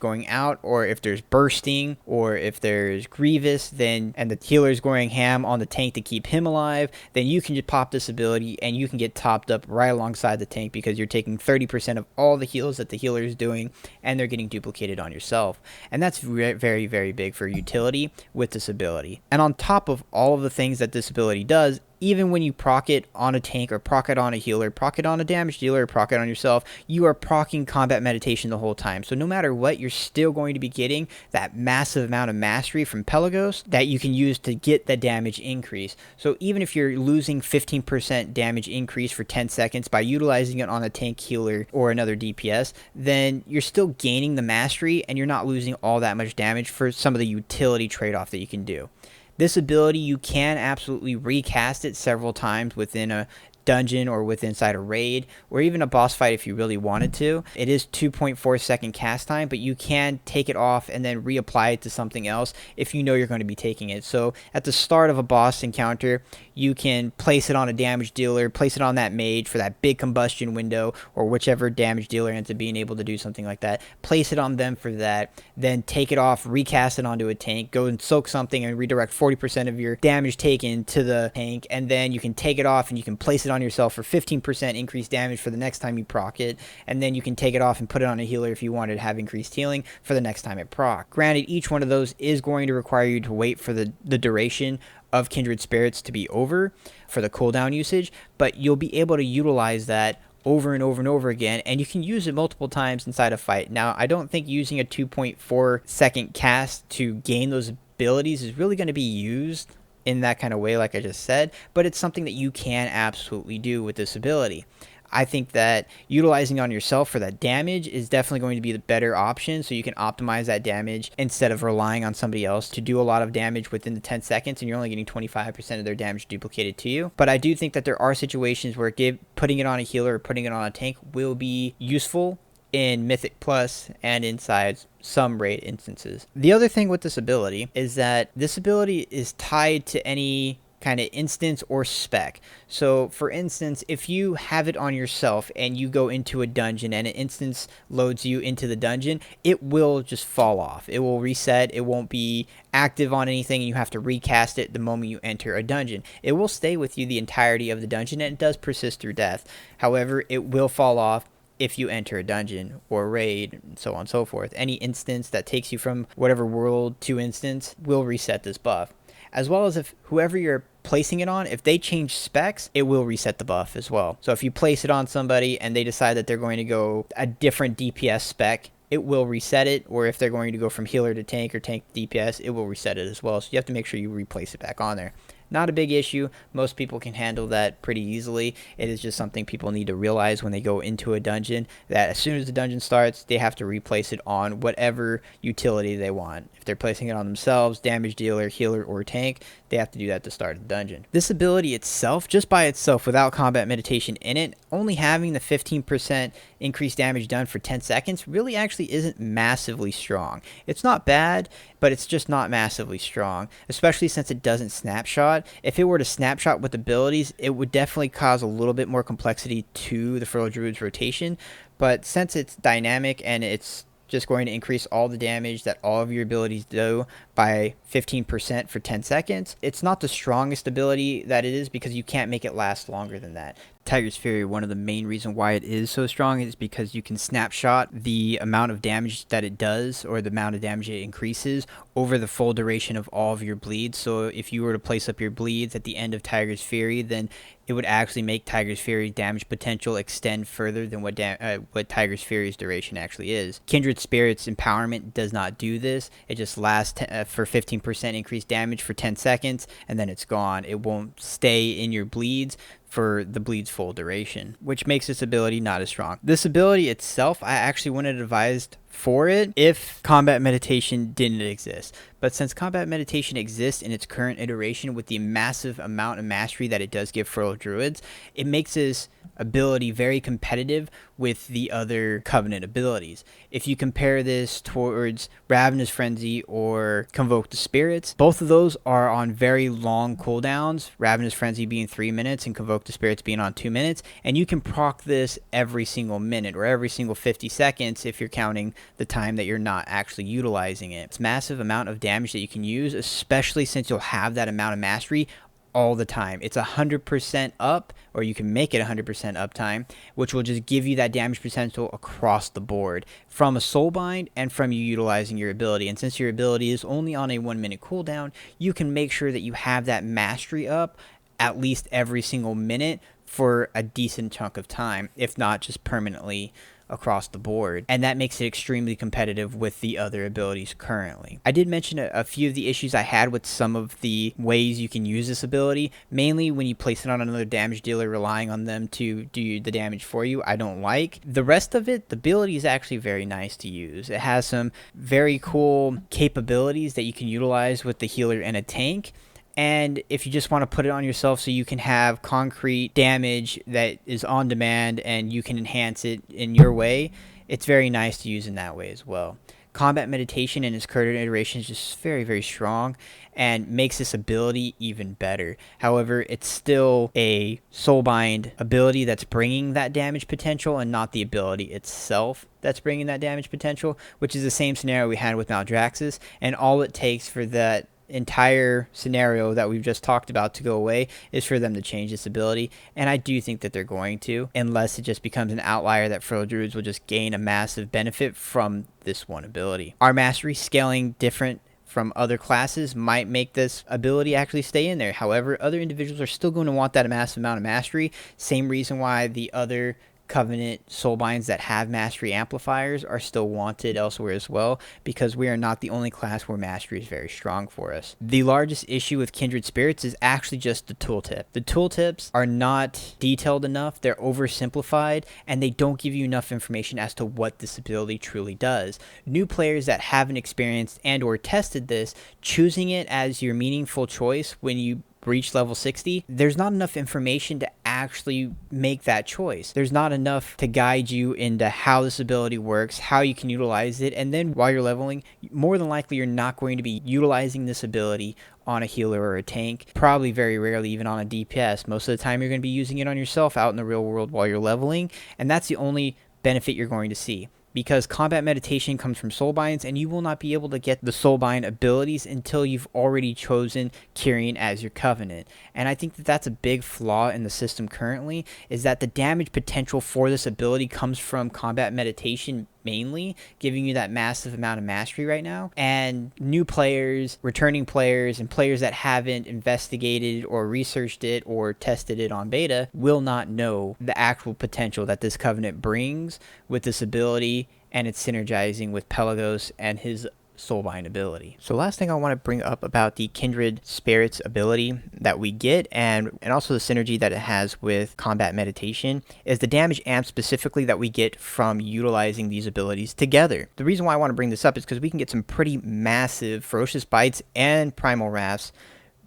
going out, or if there's bursting, or if there's Grievous, then and the healer's going ham on the tank to keep him alive, then you can just pop this ability and you can get topped up right alongside the tank, because you're taking 30% of all the heals that the healer is doing and they're getting duplicated on yourself. And that's very, very big for utility with this ability. And on top of all of the things that this ability does, even when you proc it on a tank, or proc it on a healer, proc it on a damage dealer, or proc it on yourself, you are proccing combat meditation the whole time. So no matter what, you're still going to be getting that massive amount of mastery from Pelagos that you can use to get the damage increase. So even if you're losing 15% damage increase for 10 seconds by utilizing it on a tank, healer, or another DPS, then you're still gaining the mastery and you're not losing all that much damage for some of the utility trade-off that you can do. This ability, you can absolutely recast it several times within a dungeon or inside a raid, or even a boss fight if you really wanted to. It is 2.4 second cast time, but you can take it off and then reapply it to something else if you know you're going to be taking it. So at the start of a boss encounter, you can place it on a damage dealer, place it on that mage for that big combustion window, or whichever damage dealer ends up being able to do something like that. Place it on them for that, then take it off, recast it onto a tank, go and soak something and redirect 40% of your damage taken to the tank, and then you can take it off and you can place it on yourself for 15% increased damage for the next time you proc it, and then you can take it off and put it on a healer if you wanted to have increased healing for the next time it proc. Granted, each one of those is going to require you to wait for the duration of Kindred Spirits to be over for the cooldown usage, but you'll be able to utilize that over and over and over again, and you can use it multiple times inside a fight. Now, I don't think using a 2.4 second cast to gain those abilities is really going to be used in that kind of way, like I just said, but it's something that you can absolutely do with this ability. I think that utilizing on yourself for that damage is definitely going to be the better option, so you can optimize that damage instead of relying on somebody else to do a lot of damage within the 10 seconds and you're only getting 25% of their damage duplicated to you. But I do think that there are situations where putting it on a healer or putting it on a tank will be useful in Mythic Plus and inside some raid instances. The other thing with this ability is that this ability is tied to any kind of instance or spec. So for instance, if you have it on yourself and you go into a dungeon and an instance loads you into the dungeon, it will just fall off. It will reset. It won't be active on anything, and you have to recast it the moment you enter a dungeon. It will stay with you the entirety of the dungeon, and it does persist through death. However, it will fall off if you enter a dungeon or raid, and so on and so forth. Any instance that takes you from whatever world to instance will reset this buff. As well as if whoever you're placing it on, if they change specs, it will reset the buff as well. So if you place it on somebody and they decide that they're going to go a different DPS spec, it will reset it. Or if they're going to go from healer to tank or tank to DPS, it will reset it as well. So you have to make sure you replace it back on there. Not a big issue. Most people can handle that pretty easily. It is just something people need to realize when they go into a dungeon, that as soon as the dungeon starts, they have to replace it on whatever utility they want. If they're placing it on themselves, damage dealer, healer, or tank, they have to do that to start the dungeon. This ability itself, just by itself, without combat meditation in it, only having the 15% increased damage done for 10 seconds really actually isn't massively strong. It's not bad, but it's just not massively strong, especially since it doesn't snapshot. If it were to snapshot with abilities, it would definitely cause a little bit more complexity to the Feral Druids rotation, but since it's dynamic and it's just going to increase all the damage that all of your abilities do by 15% for 10 seconds, it's not the strongest ability that it is, because you can't make it last longer than that. Tiger's Fury, one of the main reasons why it is so strong is because you can snapshot the amount of damage that it does, or the amount of damage it increases over the full duration of all of your bleeds. So if you were to place up your bleeds at the end of Tiger's Fury, then it would actually make Tiger's Fury damage potential extend further than what Tiger's Fury's duration actually is. Kindred Spirits Empowerment does not do this. It just lasts for 15% increased damage for 10 seconds, and then it's gone. It won't stay in your bleeds for the bleed's full duration, which makes this ability not as strong. This ability itself, I actually wouldn't have advised for it if combat meditation didn't exist. But since combat meditation exists in its current iteration with the massive amount of mastery that it does give Feral Druids, it makes this ability very competitive with the other Covenant abilities. If you compare this towards Ravenous Frenzy or Convoke the Spirits, both of those are on very long cooldowns, Ravenous Frenzy being 3 minutes and Convoke the Spirits being on 2 minutes, and you can proc this every single minute or every single 50 seconds if you're counting the time that you're not actually utilizing it. It's a massive amount of damage that you can use, especially since you'll have that amount of mastery all the time. It's 100% up, or you can make it 100% uptime, which will just give you that damage potential across the board from a soulbind and from you utilizing your ability. And since your ability is only on a 1 minute cooldown, you can make sure that you have that mastery up at least every single minute for a decent chunk of time, if not just permanently across the board, and that makes it extremely competitive with the other abilities currently. I did mention a few of the issues I had with some of the ways you can use this ability, mainly when you place it on another damage dealer relying on them to do the damage for you. I don't like the rest of it. The ability is actually very nice to use. It has some very cool capabilities that you can utilize with the healer and a tank. And if you just want to put it on yourself so you can have concrete damage that is on demand and you can enhance it in your way, it's very nice to use in that way as well. Combat meditation in its current iteration is just very, very strong and makes this ability even better. However, it's still a soulbind ability that's bringing that damage potential and not the ability itself that's bringing that damage potential, which is the same scenario we had with Maldraxxus, and all it takes for that entire scenario that we've just talked about to go away is for them to change this ability, and I do think that they're going to, unless it just becomes an outlier that Feral Druids will just gain a massive benefit from this one ability. Our mastery scaling different from other classes might make this ability actually stay in there. However, other individuals are still going to want that massive amount of mastery. Same reason why the other Covenant soulbinds that have mastery amplifiers are still wanted elsewhere as well, because we are not the only class where mastery is very strong for us. The largest issue with Kindred Spirits is actually just the tooltip. The tooltips are not detailed enough, they're oversimplified, and they don't give you enough information as to what this ability truly does. New players that haven't experienced and or tested this, choosing it as your meaningful choice when you reach level 60, there's not enough information to actually make that choice. There's not enough to guide you into how this ability works, how you can utilize it, and then while you're leveling, more than likely you're not going to be utilizing this ability on a healer or a tank, probably very rarely even on a DPS. Most of the time you're going to be using it on yourself out in the real world while you're leveling, and that's the only benefit you're going to see, because combat meditation comes from soulbinds, and you will not be able to get the soulbind abilities until you've already chosen Kyrian as your Covenant. And I think that that's a big flaw in the system currently, is that the damage potential for this ability comes from combat meditation mainly, giving you that massive amount of mastery right now. And new players, returning players, and players that haven't investigated or researched it or tested it on beta will not know the actual potential that this Covenant brings with this ability, and it's synergizing with Pelagos and his soulbind ability. So last thing I want to bring up about the Kindred Spirits ability that we get, and also the synergy that it has with combat meditation, is the damage amp specifically that we get from utilizing these abilities together. The reason why I want to bring this up is because we can get some pretty massive ferocious bites and primal wraths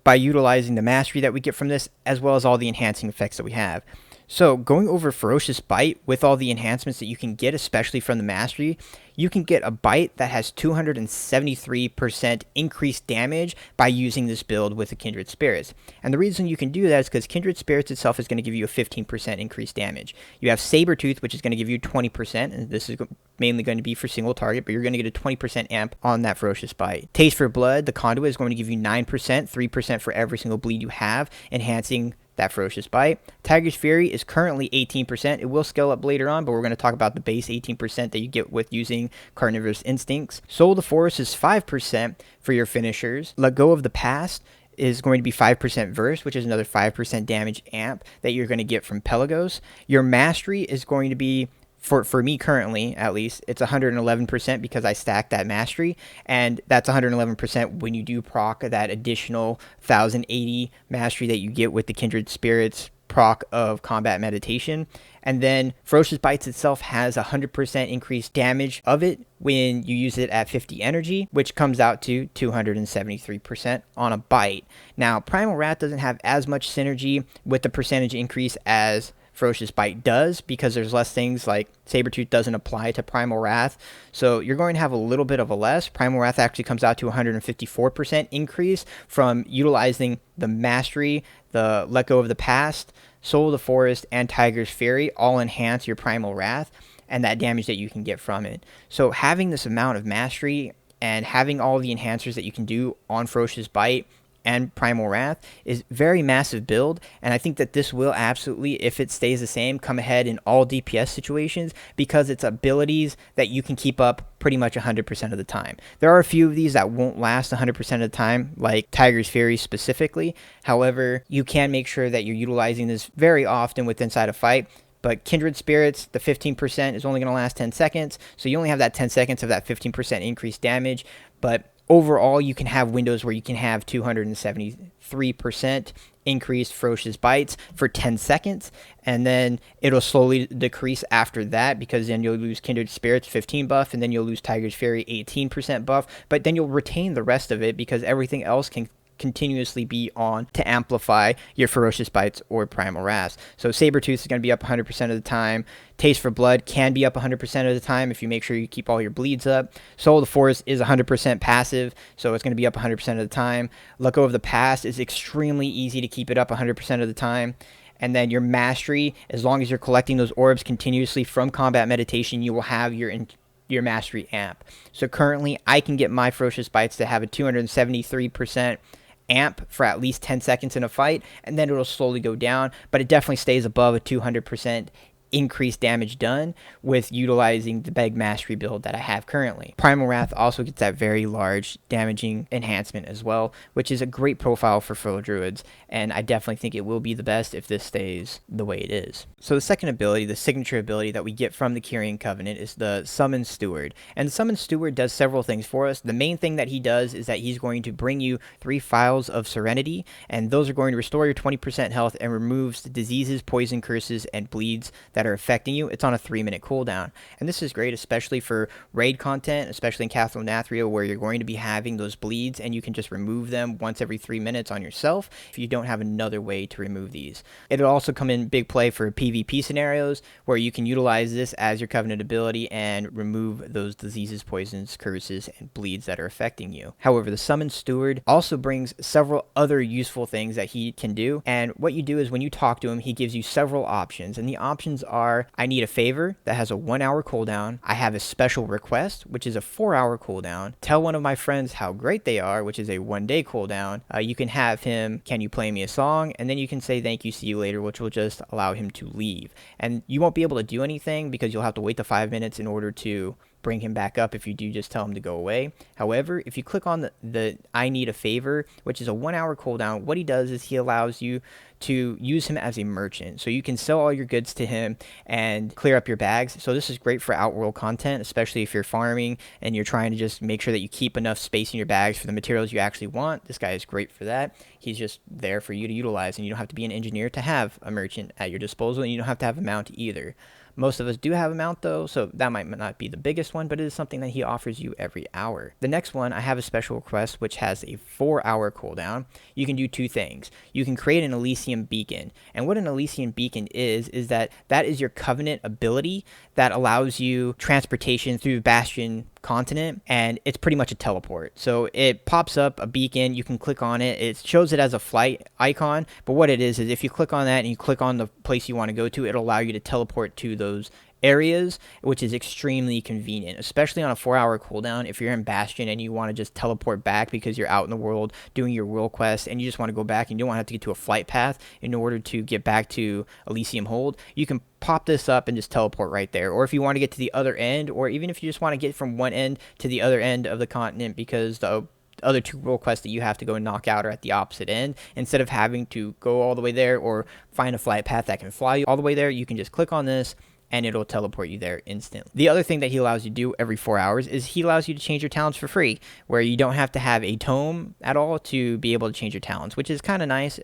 by utilizing the mastery that we get from this, as well as all the enhancing effects that we have. So going over Ferocious Bite with all the enhancements that you can get, especially from the mastery, you can get a bite that has 273% increased damage by using this build with the Kindred Spirits. And the reason you can do that is because Kindred Spirits itself is going to give you a 15% increased damage. You have Sabertooth, which is going to give you 20%, and this is mainly going to be for single target, but you're going to get a 20% amp on that Ferocious Bite. Taste for Blood, the Conduit, is going to give you 9%, 3% for every single bleed you have, enhancing that Ferocious Bite. Tiger's Fury is currently 18%. It will scale up later on, but we're going to talk about the base 18% that you get with using Carnivorous Instincts. Soul of the Forest is 5% for your finishers. Let Go of the Past is going to be 5% Verse, which is another 5% damage amp that you're going to get from Pelagos. Your Mastery is going to be, for me currently at least, it's 111% because I stacked that mastery, and that's 111% when you do proc that additional 1080 mastery that you get with the Kindred Spirits proc of combat meditation. And then Ferocious Bites itself has 100% increased damage of it when you use it at 50 energy, which comes out to 273% on a bite. Now, Primal Wrath doesn't have as much synergy with the percentage increase as Ferocious Bite does, because there's less things like Sabertooth doesn't apply to Primal Wrath. So you're going to have a little bit of a less. Primal Wrath actually comes out to 154% increase from utilizing the Mastery, the Let Go of the Past, Soul of the Forest, and Tiger's Fury all enhance your Primal Wrath and that damage that you can get from it. So having this amount of Mastery and having all the enhancers that you can do on Ferocious Bite and Primal Wrath is very massive build, and I think that this will absolutely, if it stays the same, come ahead in all DPS situations, because it's abilities that you can keep up pretty much 100% of the time. There are a few of these that won't last 100% of the time, like Tiger's Fury specifically. However, you can make sure that you're utilizing this very often with inside a fight. But Kindred Spirits, the 15% is only going to last 10 seconds, so you only have that 10 seconds of that 15% increased damage, but overall, you can have windows where you can have 273% increased Ferocious Bites for 10 seconds, and then it'll slowly decrease after that, because then you'll lose Kindred Spirits 15 buff, and then you'll lose Tiger's Fury 18% buff, but then you'll retain the rest of it because everything else can continuously be on to amplify your Ferocious Bites or Primal Wrath. So Sabertooth is going to be up 100% of the time. Taste for Blood can be up 100% of the time if you make sure you keep all your bleeds up. Soul of the Forest is 100% passive, so it's going to be up 100% of the time. Let Go of the Past is extremely easy to keep it up 100% of the time. And then your Mastery, as long as you're collecting those orbs continuously from combat meditation, you will have your Mastery amp. So currently, I can get my Ferocious Bites to have a 273% amp for at least 10 seconds in a fight, and then it'll slowly go down, but it definitely stays above a 200% increased damage done with utilizing the Beg Mastery build that I have currently. Primal Wrath also gets that very large damaging enhancement as well, which is a great profile for Feral Druids, and I definitely think it will be the best if this stays the way it is. So the second ability, the signature ability that we get from the Kyrian Covenant, is the Summon Steward. And the Summon Steward does several things for us. The main thing that he does is that he's going to bring you 3 Phials of Serenity, and those are going to restore your 20% health and removes the diseases, poison, curses, and bleeds that are affecting you. It's on a 3-minute cooldown, and this is great especially for raid content, especially in Nathria, where you're going to be having those bleeds and you can just remove them once every 3 minutes on yourself if you don't have another way to remove these. It'll also come in big play for PvP scenarios where you can utilize this as your Covenant ability and remove those diseases, poisons, curses, and bleeds that are affecting you. However, the Summon Steward also brings several other useful things that he can do, and what you do is when you talk to him, he gives you several options, and the options are: I need a favor that has a 1-hour cooldown. I have a special request, which is a 4-hour cooldown. Tell one of my friends how great they are, which is a 1-day cooldown. You can have him, can you play me a song? And then you can say thank you, see you later, which will just allow him to leave. And you won't be able to do anything because you'll have to wait the 5 minutes in order to bring him back up if you do just tell him to go away. However, if you click on the I need a favor, which is a 1-hour cooldown, what he does is he allows you to use him as a merchant. So you can sell all your goods to him and clear up your bags. So this is great for Outworld content, especially if you're farming and you're trying to just make sure that you keep enough space in your bags for the materials you actually want. This guy is great for that. He's just there for you to utilize, and you don't have to be an engineer to have a merchant at your disposal, and you don't have to have a mount either. Most of us do have a mount though, so that might not be the biggest one, but it is something that he offers you every hour. The next one, I have a special request which has a 4-hour cooldown. You can do 2 things. You can create an Elysium Beacon, and what an Elysium Beacon is that is your Covenant ability that allows you transportation through Bastion continent, and it's pretty much a teleport. So it pops up a beacon, you can click on it, it shows it as a flight icon, but what it is if you click on that and you click on the place you want to go to, it'll allow you to teleport to those areas, which is extremely convenient, especially on a 4-hour cooldown. If you're in Bastion and you want to just teleport back because you're out in the world doing your world quest and you just want to go back and you don't want to have to get to a flight path in order to get back to Elysium Hold, you can pop this up and just teleport right there. Or if you want to get to the other end, or even if you just want to get from one end to the other end of the continent because the other 2 world quests that you have to go and knock out are at the opposite end, instead of having to go all the way there or find a flight path that can fly you all the way there, you can just click on this and it'll teleport you there instantly. The other thing that he allows you to do every 4 hours is he allows you to change your talents for free, where you don't have to have a tome at all to be able to change your talents, which is kind of nice.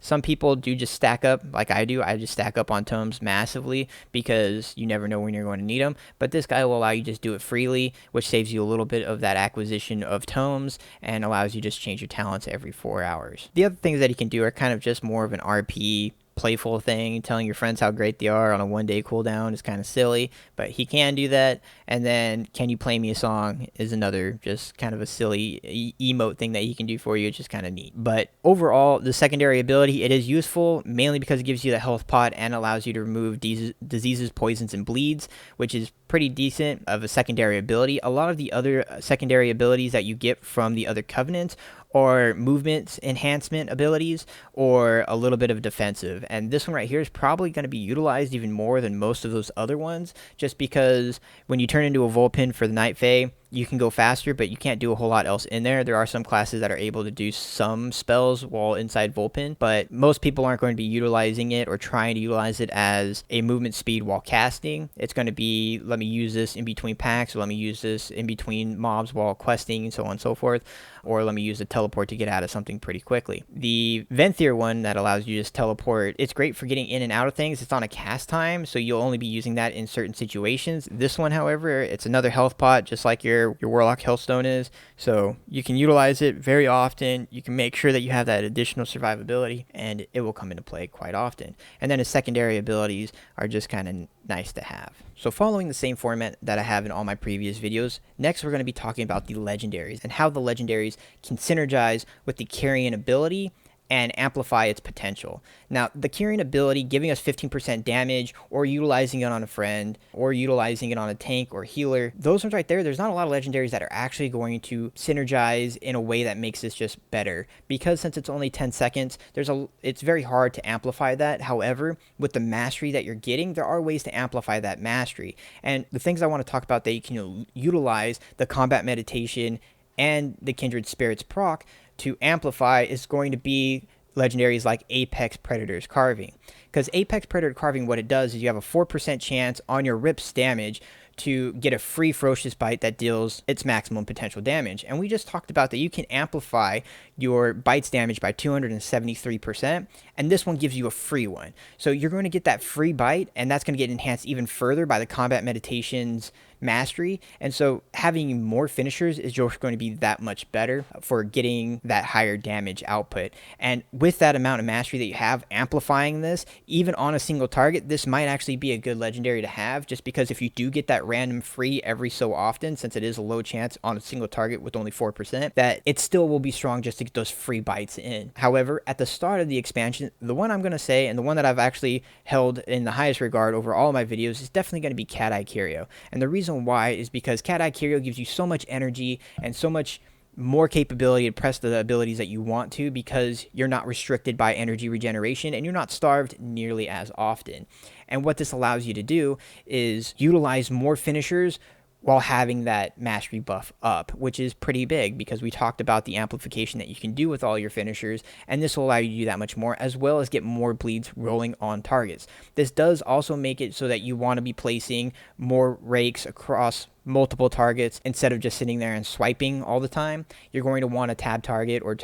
Some people do just stack up like I do. I just stack up on tomes massively because you never know when you're going to need them. But this guy will allow you to just do it freely, which saves you a little bit of that acquisition of tomes and allows you to just change your talents every 4 hours. The other things that he can do are kind of just more of an RP playful thing. Telling your friends how great they are on a 1-day cooldown is kind of silly, but he can do that. And then can you play me a song is another just kind of a silly emote thing that he can do for you. It's just kind of neat. But overall, the secondary ability, it is useful mainly because it gives you the health pot and allows you to remove diseases, poisons, and bleeds, which is pretty decent of a secondary ability. A lot of the other secondary abilities that you get from the other covenants or movement enhancement abilities, or a little bit of defensive. And this one right here is probably going to be utilized even more than most of those other ones, just because when you turn into a Vulpin for the Night Fae, you can go faster, but you can't do a whole lot else in there. There are some classes that are able to do some spells while inside Vulpin, but most people aren't going to be utilizing it or trying to utilize it as a movement speed while casting. It's going to be, let me use this in between packs, or let me use this in between mobs while questing, and so on and so forth, or let me use the teleport to get out of something pretty quickly. The Venthyr one that allows you to just teleport, it's great for getting in and out of things. It's on a cast time, so you'll only be using that in certain situations. This one, however, it's another health pot, just like your Warlock Hellstone is, so you can utilize it very often. You can make sure that you have that additional survivability, and it will come into play quite often. And then his secondary abilities are just kind of nice to have. So following the same format that I have in all my previous videos, next we're going to be talking about the legendaries and how the legendaries can synergize with the Kyrian ability and amplify its potential. Now, the Kyrian ability giving us 15% damage, or utilizing it on a friend, or utilizing it on a tank or healer, those ones right there, there's not a lot of legendaries that are actually going to synergize in a way that makes this just better. Because since it's only 10 seconds, it's very hard to amplify that. However, with the mastery that you're getting, there are ways to amplify that mastery. And the things I want to talk about that you can utilize the combat meditation and the kindred spirits proc to amplify is going to be legendaries like Apex Predator's Carving. Because Apex Predator Carving, what it does is you have a 4% chance on your rip's damage to get a free ferocious bite that deals its maximum potential damage. And we just talked about that you can amplify your bite's damage by 273%, and this one gives you a free one. So you're going to get that free bite, and that's going to get enhanced even further by the combat meditation's mastery. And so having more finishers is just going to be that much better for getting that higher damage output. And with that amount of mastery that you have, amplifying this even on a single target, this might actually be a good legendary to have, just because if you do get that random free every so often, since it is a low chance on a single target with only 4%, that it still will be strong just to get those free bites in. However, at the start of the expansion, the one I'm going to say, and the one that I've actually held in the highest regard over all of my videos, is definitely going to be Cat-Eye Curio. And the reason why is because Cat-Eye Curio gives you so much energy and so much more capability to press the abilities that you want to, because you're not restricted by energy regeneration and you're not starved nearly as often. And what this allows you to do is utilize more finishers while having that mastery buff up, which is pretty big, because we talked about the amplification that you can do with all your finishers, and this will allow you to do that much more, as well as get more bleeds rolling on targets. This does also make it so that you want to be placing more rakes across multiple targets instead of just sitting there and swiping all the time. You're going to want to tab target, or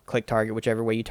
click target, whichever way you're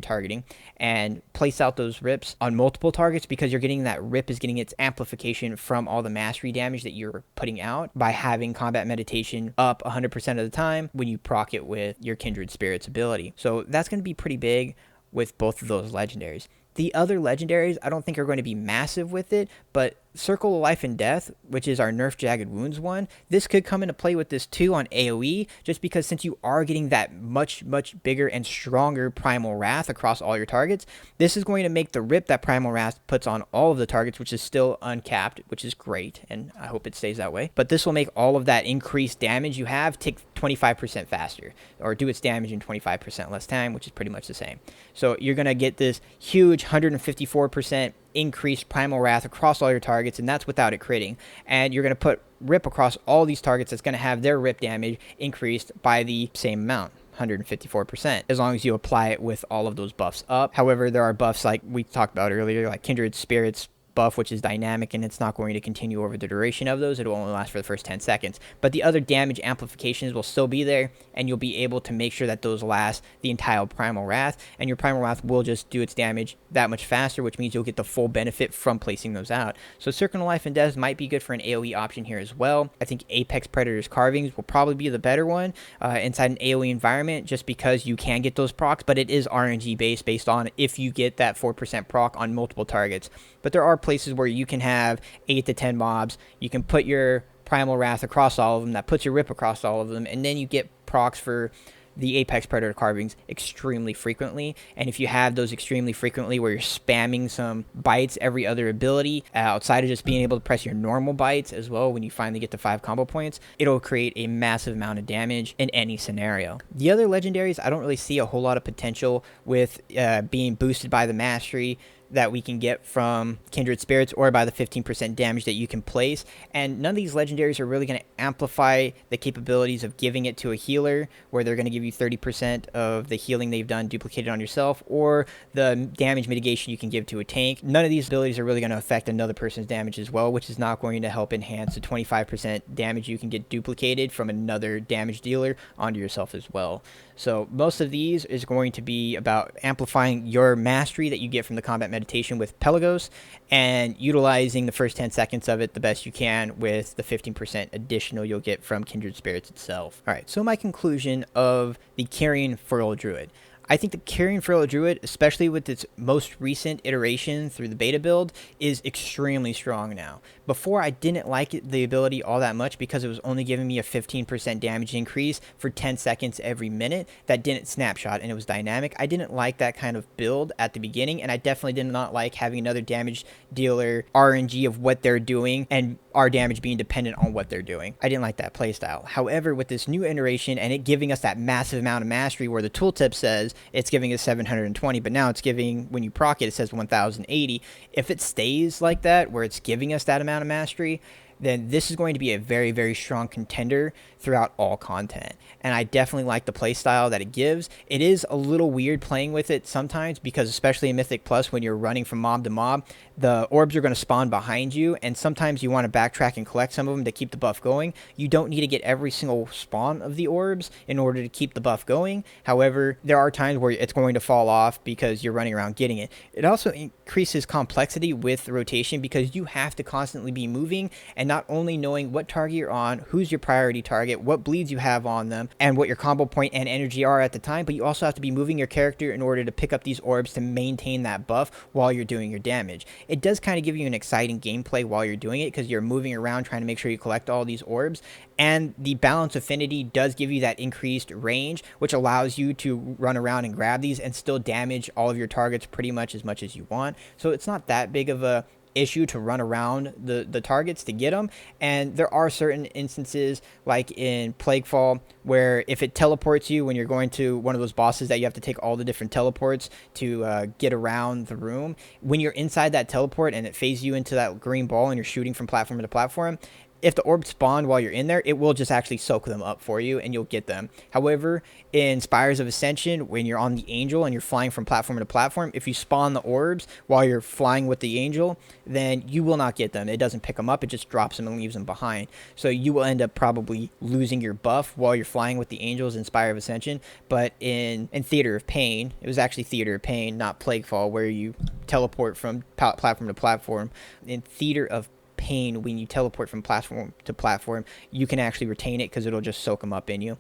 targeting, and place out those rips on multiple targets, because you're getting that rip is getting its amplification from all the mastery damage that you're putting out by having combat meditation up 100% of the time when you proc it with your kindred spirits ability. So that's going to be pretty big with both of those legendaries. The other legendaries I don't think are going to be massive with it, but Circle of Life and Death, which is our Nerf Jagged Wounds one, this could come into play with this too on AoE, just because since you are getting that much bigger and stronger Primal Wrath across all your targets, this is going to make the rip that Primal Wrath puts on all of the targets, which is still uncapped, which is great, and I hope it stays that way. But this will make all of that increased damage you have tick 25% faster, or do its damage in 25% less time, which is pretty much the same. So you're going to get this huge 154% increased Primal Wrath across all your targets, and that's without it critting. And you're going to put rip across all these targets that's going to have their rip damage increased by the same amount, 154%, as long as you apply it with all of those buffs up. However, there are buffs like we talked about earlier, like Kindred Spirits buff, which is dynamic, and it's not going to continue over the duration of those. It will only last for the first 10 seconds. But the other damage amplifications will still be there, and you'll be able to make sure that those last the entire Primal Wrath, and your Primal Wrath will just do its damage that much faster, which means you'll get the full benefit from placing those out. So Circle of Life and Death might be good for an AoE option here as well. I think Apex Predator's Carvings will probably be the better one inside an AoE environment, just because you can get those procs, but it is RNG based on if you get that 4% proc on multiple targets. But there are places where you can have 8 to 10 mobs, you can put your Primal Wrath across all of them, that puts your Rip across all of them, and then you get procs for the Apex Predator Carvings extremely frequently. And if you have those extremely frequently where you're spamming some bites every other ability outside of just being able to press your normal bites as well, when you finally get to 5 combo points, it'll create a massive amount of damage in any scenario. The other legendaries, I don't really see a whole lot of potential with being boosted by the mastery that we can get from Kindred Spirits, or by the 15% damage that you can place. And none of these legendaries are really going to amplify the capabilities of giving it to a healer, where they're going to give you 30% of the healing they've done duplicated on yourself, or the damage mitigation you can give to a tank. None of these abilities are really going to affect another person's damage as well, which is not going to help enhance the 25% damage you can get duplicated from another damage dealer onto yourself as well. So most of these is going to be about amplifying your mastery that you get from the combat meditation with Pelagos, and utilizing the first 10 seconds of it the best you can with the 15% additional you'll get from Kindred Spirits itself. All right, so my conclusion of the Kyrian Feral Druid. I think the Kyrian Feral Druid, especially with its most recent iteration through the beta build, is extremely strong now. Before, I didn't like the ability all that much because it was only giving me a 15% damage increase for 10 seconds every minute that didn't snapshot, and it was dynamic. I didn't like that kind of build at the beginning, and I definitely did not like having another damage dealer RNG of what they're doing and our damage being dependent on what they're doing. I didn't like that playstyle. However, with this new iteration and it giving us that massive amount of mastery, where the tooltip says it's giving us 720, but now it's giving, when you proc it, it says 1080. If it stays like that, where it's giving us that amount of mastery, then this is going to be a very, very strong contender throughout all content. And I definitely like the playstyle that it gives. It is a little weird playing with it sometimes, because especially in Mythic Plus, when you're running from mob to mob, the orbs are going to spawn behind you, and sometimes you want to backtrack and collect some of them to keep the buff going. You don't need to get every single spawn of the orbs in order to keep the buff going. However, there are times where it's going to fall off because you're running around getting it. It also increases complexity with the rotation, because you have to constantly be moving and not only knowing what target you're on, who's your priority target, what bleeds you have on them, and what your combo point and energy are at the time, but you also have to be moving your character in order to pick up these orbs to maintain that buff while you're doing your damage. It does kind of give you an exciting gameplay while you're doing it, because you're moving around trying to make sure you collect all these orbs, and the balance affinity does give you that increased range, which allows you to run around and grab these and still damage all of your targets pretty much as you want. So it's not that big of a issue to run around the targets to get them. And there are certain instances, like in Plaguefall, where if it teleports you when you're going to one of those bosses that you have to take all the different teleports to get around the room, when you're inside that teleport and it phases you into that green ball and you're shooting from platform to platform, if the orbs spawn while you're in there, it will just actually soak them up for you and you'll get them. However, in Spires of Ascension, when you're on the Angel and you're flying from platform to platform, if you spawn the orbs while you're flying with the Angel, then you will not get them. It doesn't pick them up, it just drops them and leaves them behind. So you will end up probably losing your buff while you're flying with the Angels in Spire of Ascension. But in Theater of Pain, it was actually Theater of Pain, not Plaguefall, where you teleport from platform to platform. In Theater of Pain, when you teleport from platform to platform, you can actually retain it because it'll just soak them up in you.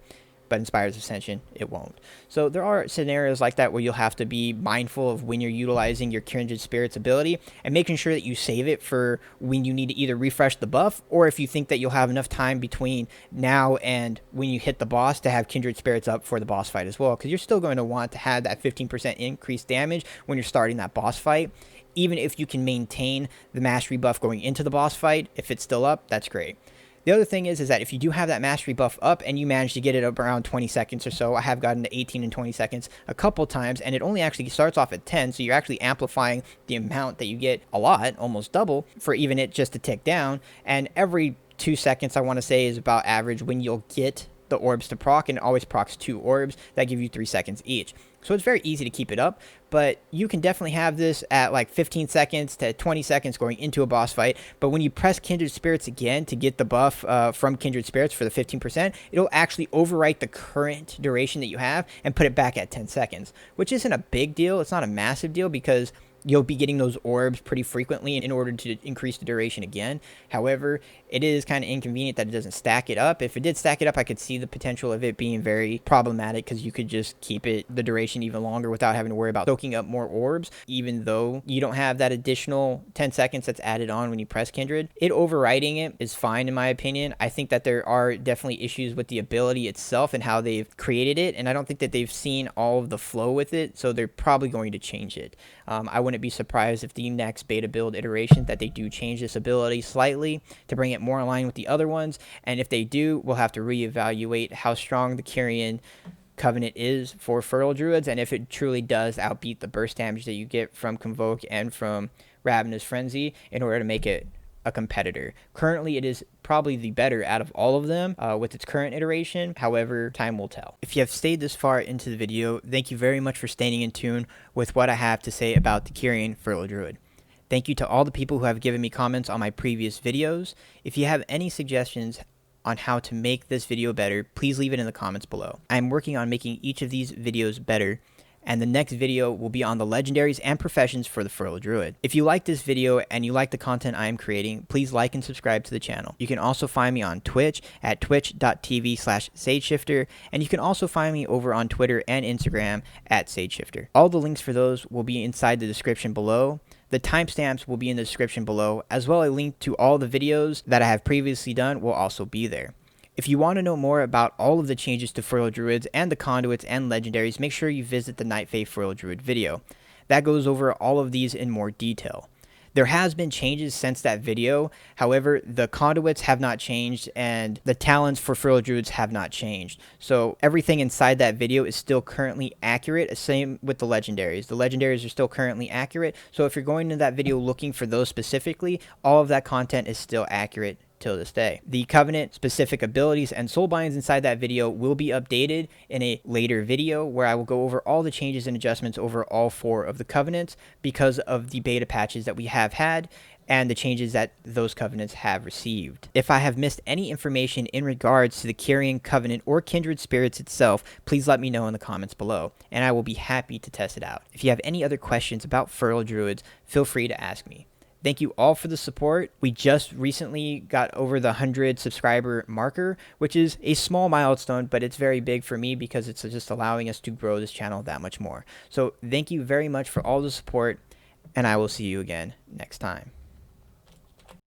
But in Spires of Ascension, it won't. So there are scenarios like that where you'll have to be mindful of when you're utilizing your Kindred Spirits ability and making sure that you save it for when you need to either refresh the buff, or if you think that you'll have enough time between now and when you hit the boss to have Kindred Spirits up for the boss fight as well, because you're still going to want to have that 15% increased damage when you're starting that boss fight. Even if you can maintain the mastery buff going into the boss fight, if it's still up, that's great. The other thing is that if you do have that mastery buff up and you manage to get it up around 20 seconds or so, I have gotten to 18 and 20 seconds a couple times, and it only actually starts off at 10, so you're actually amplifying the amount that you get a lot, almost double, for even it just to tick down. And every 2 seconds, I want to say, is about average when you'll get the orbs to proc, and it always procs 2 orbs that give you 3 seconds each. So it's very easy to keep it up, but you can definitely have this at like 15 seconds to 20 seconds going into a boss fight. But when you press Kindred Spirits again to get the buff from Kindred Spirits for the 15%, it'll actually overwrite the current duration that you have and put it back at 10 seconds, which isn't a big deal. It's not a massive deal because you'll be getting those orbs pretty frequently in order to increase the duration again. However, it is kind of inconvenient that it doesn't stack it up. If it did stack it up, I could see the potential of it being very problematic because you could just keep it the duration even longer without having to worry about soaking up more orbs, even though you don't have that additional 10 seconds that's added on when you press Kindred. It overriding it is fine in my opinion. I think that there are definitely issues with the ability itself and how they've created it, and I don't think that they've seen all of the flow with it, so they're probably going to change it. I wouldn't be surprised if the next beta build iteration that they do change this ability slightly to bring it more in line with the other ones, and if they do, we'll have to reevaluate how strong the Kyrian Covenant is for Feral Druids, and if it truly does outbeat the burst damage that you get from Convoke and from Ravenous Frenzy in order to make it a competitor. Currently, it is probably the better out of all of them with its current iteration. However, time will tell. If you have stayed this far into the video, thank you very much for staying in tune with what I have to say about the Kyrian Feral Druid. Thank you to all the people who have given me comments on my previous videos. If you have any suggestions on how to make this video better, please leave it in the comments below. I am working on making each of these videos better, and the next video will be on the legendaries and professions for the Feral Druid. If you like this video and you like the content I am creating, please like and subscribe to the channel. You can also find me on Twitch at twitch.tv/sageshifter, and you can also find me over on Twitter and Instagram at sageshifter. All the links for those will be inside the description below. The timestamps will be in the description below, as well as a link to all the videos that I have previously done will also be there. If you want to know more about all of the changes to Feral Druids and the Conduits and Legendaries, make sure you visit the Night Fae Feral Druid video. That goes over all of these in more detail. There has been changes since that video, however, the Conduits have not changed and the talents for Feral Druids have not changed. So everything inside that video is still currently accurate, same with the Legendaries. The Legendaries are still currently accurate, so if you're going to that video looking for those specifically, all of that content is still accurate till this day. The Covenant specific abilities and soul binds inside that video will be updated in a later video where I will go over all the changes and adjustments over all 4 of the Covenants because of the beta patches that we have had and the changes that those Covenants have received. If I have missed any information in regards to the Kyrian Covenant or Kindred Spirits itself, please let me know in the comments below, and I will be happy to test it out. If you have any other questions about Feral Druids, feel free to ask me. Thank you all for the support. We just recently got over the 100 subscriber marker, which is a small milestone, but it's very big for me because it's just allowing us to grow this channel that much more. So thank you very much for all the support, and I will see you again next time.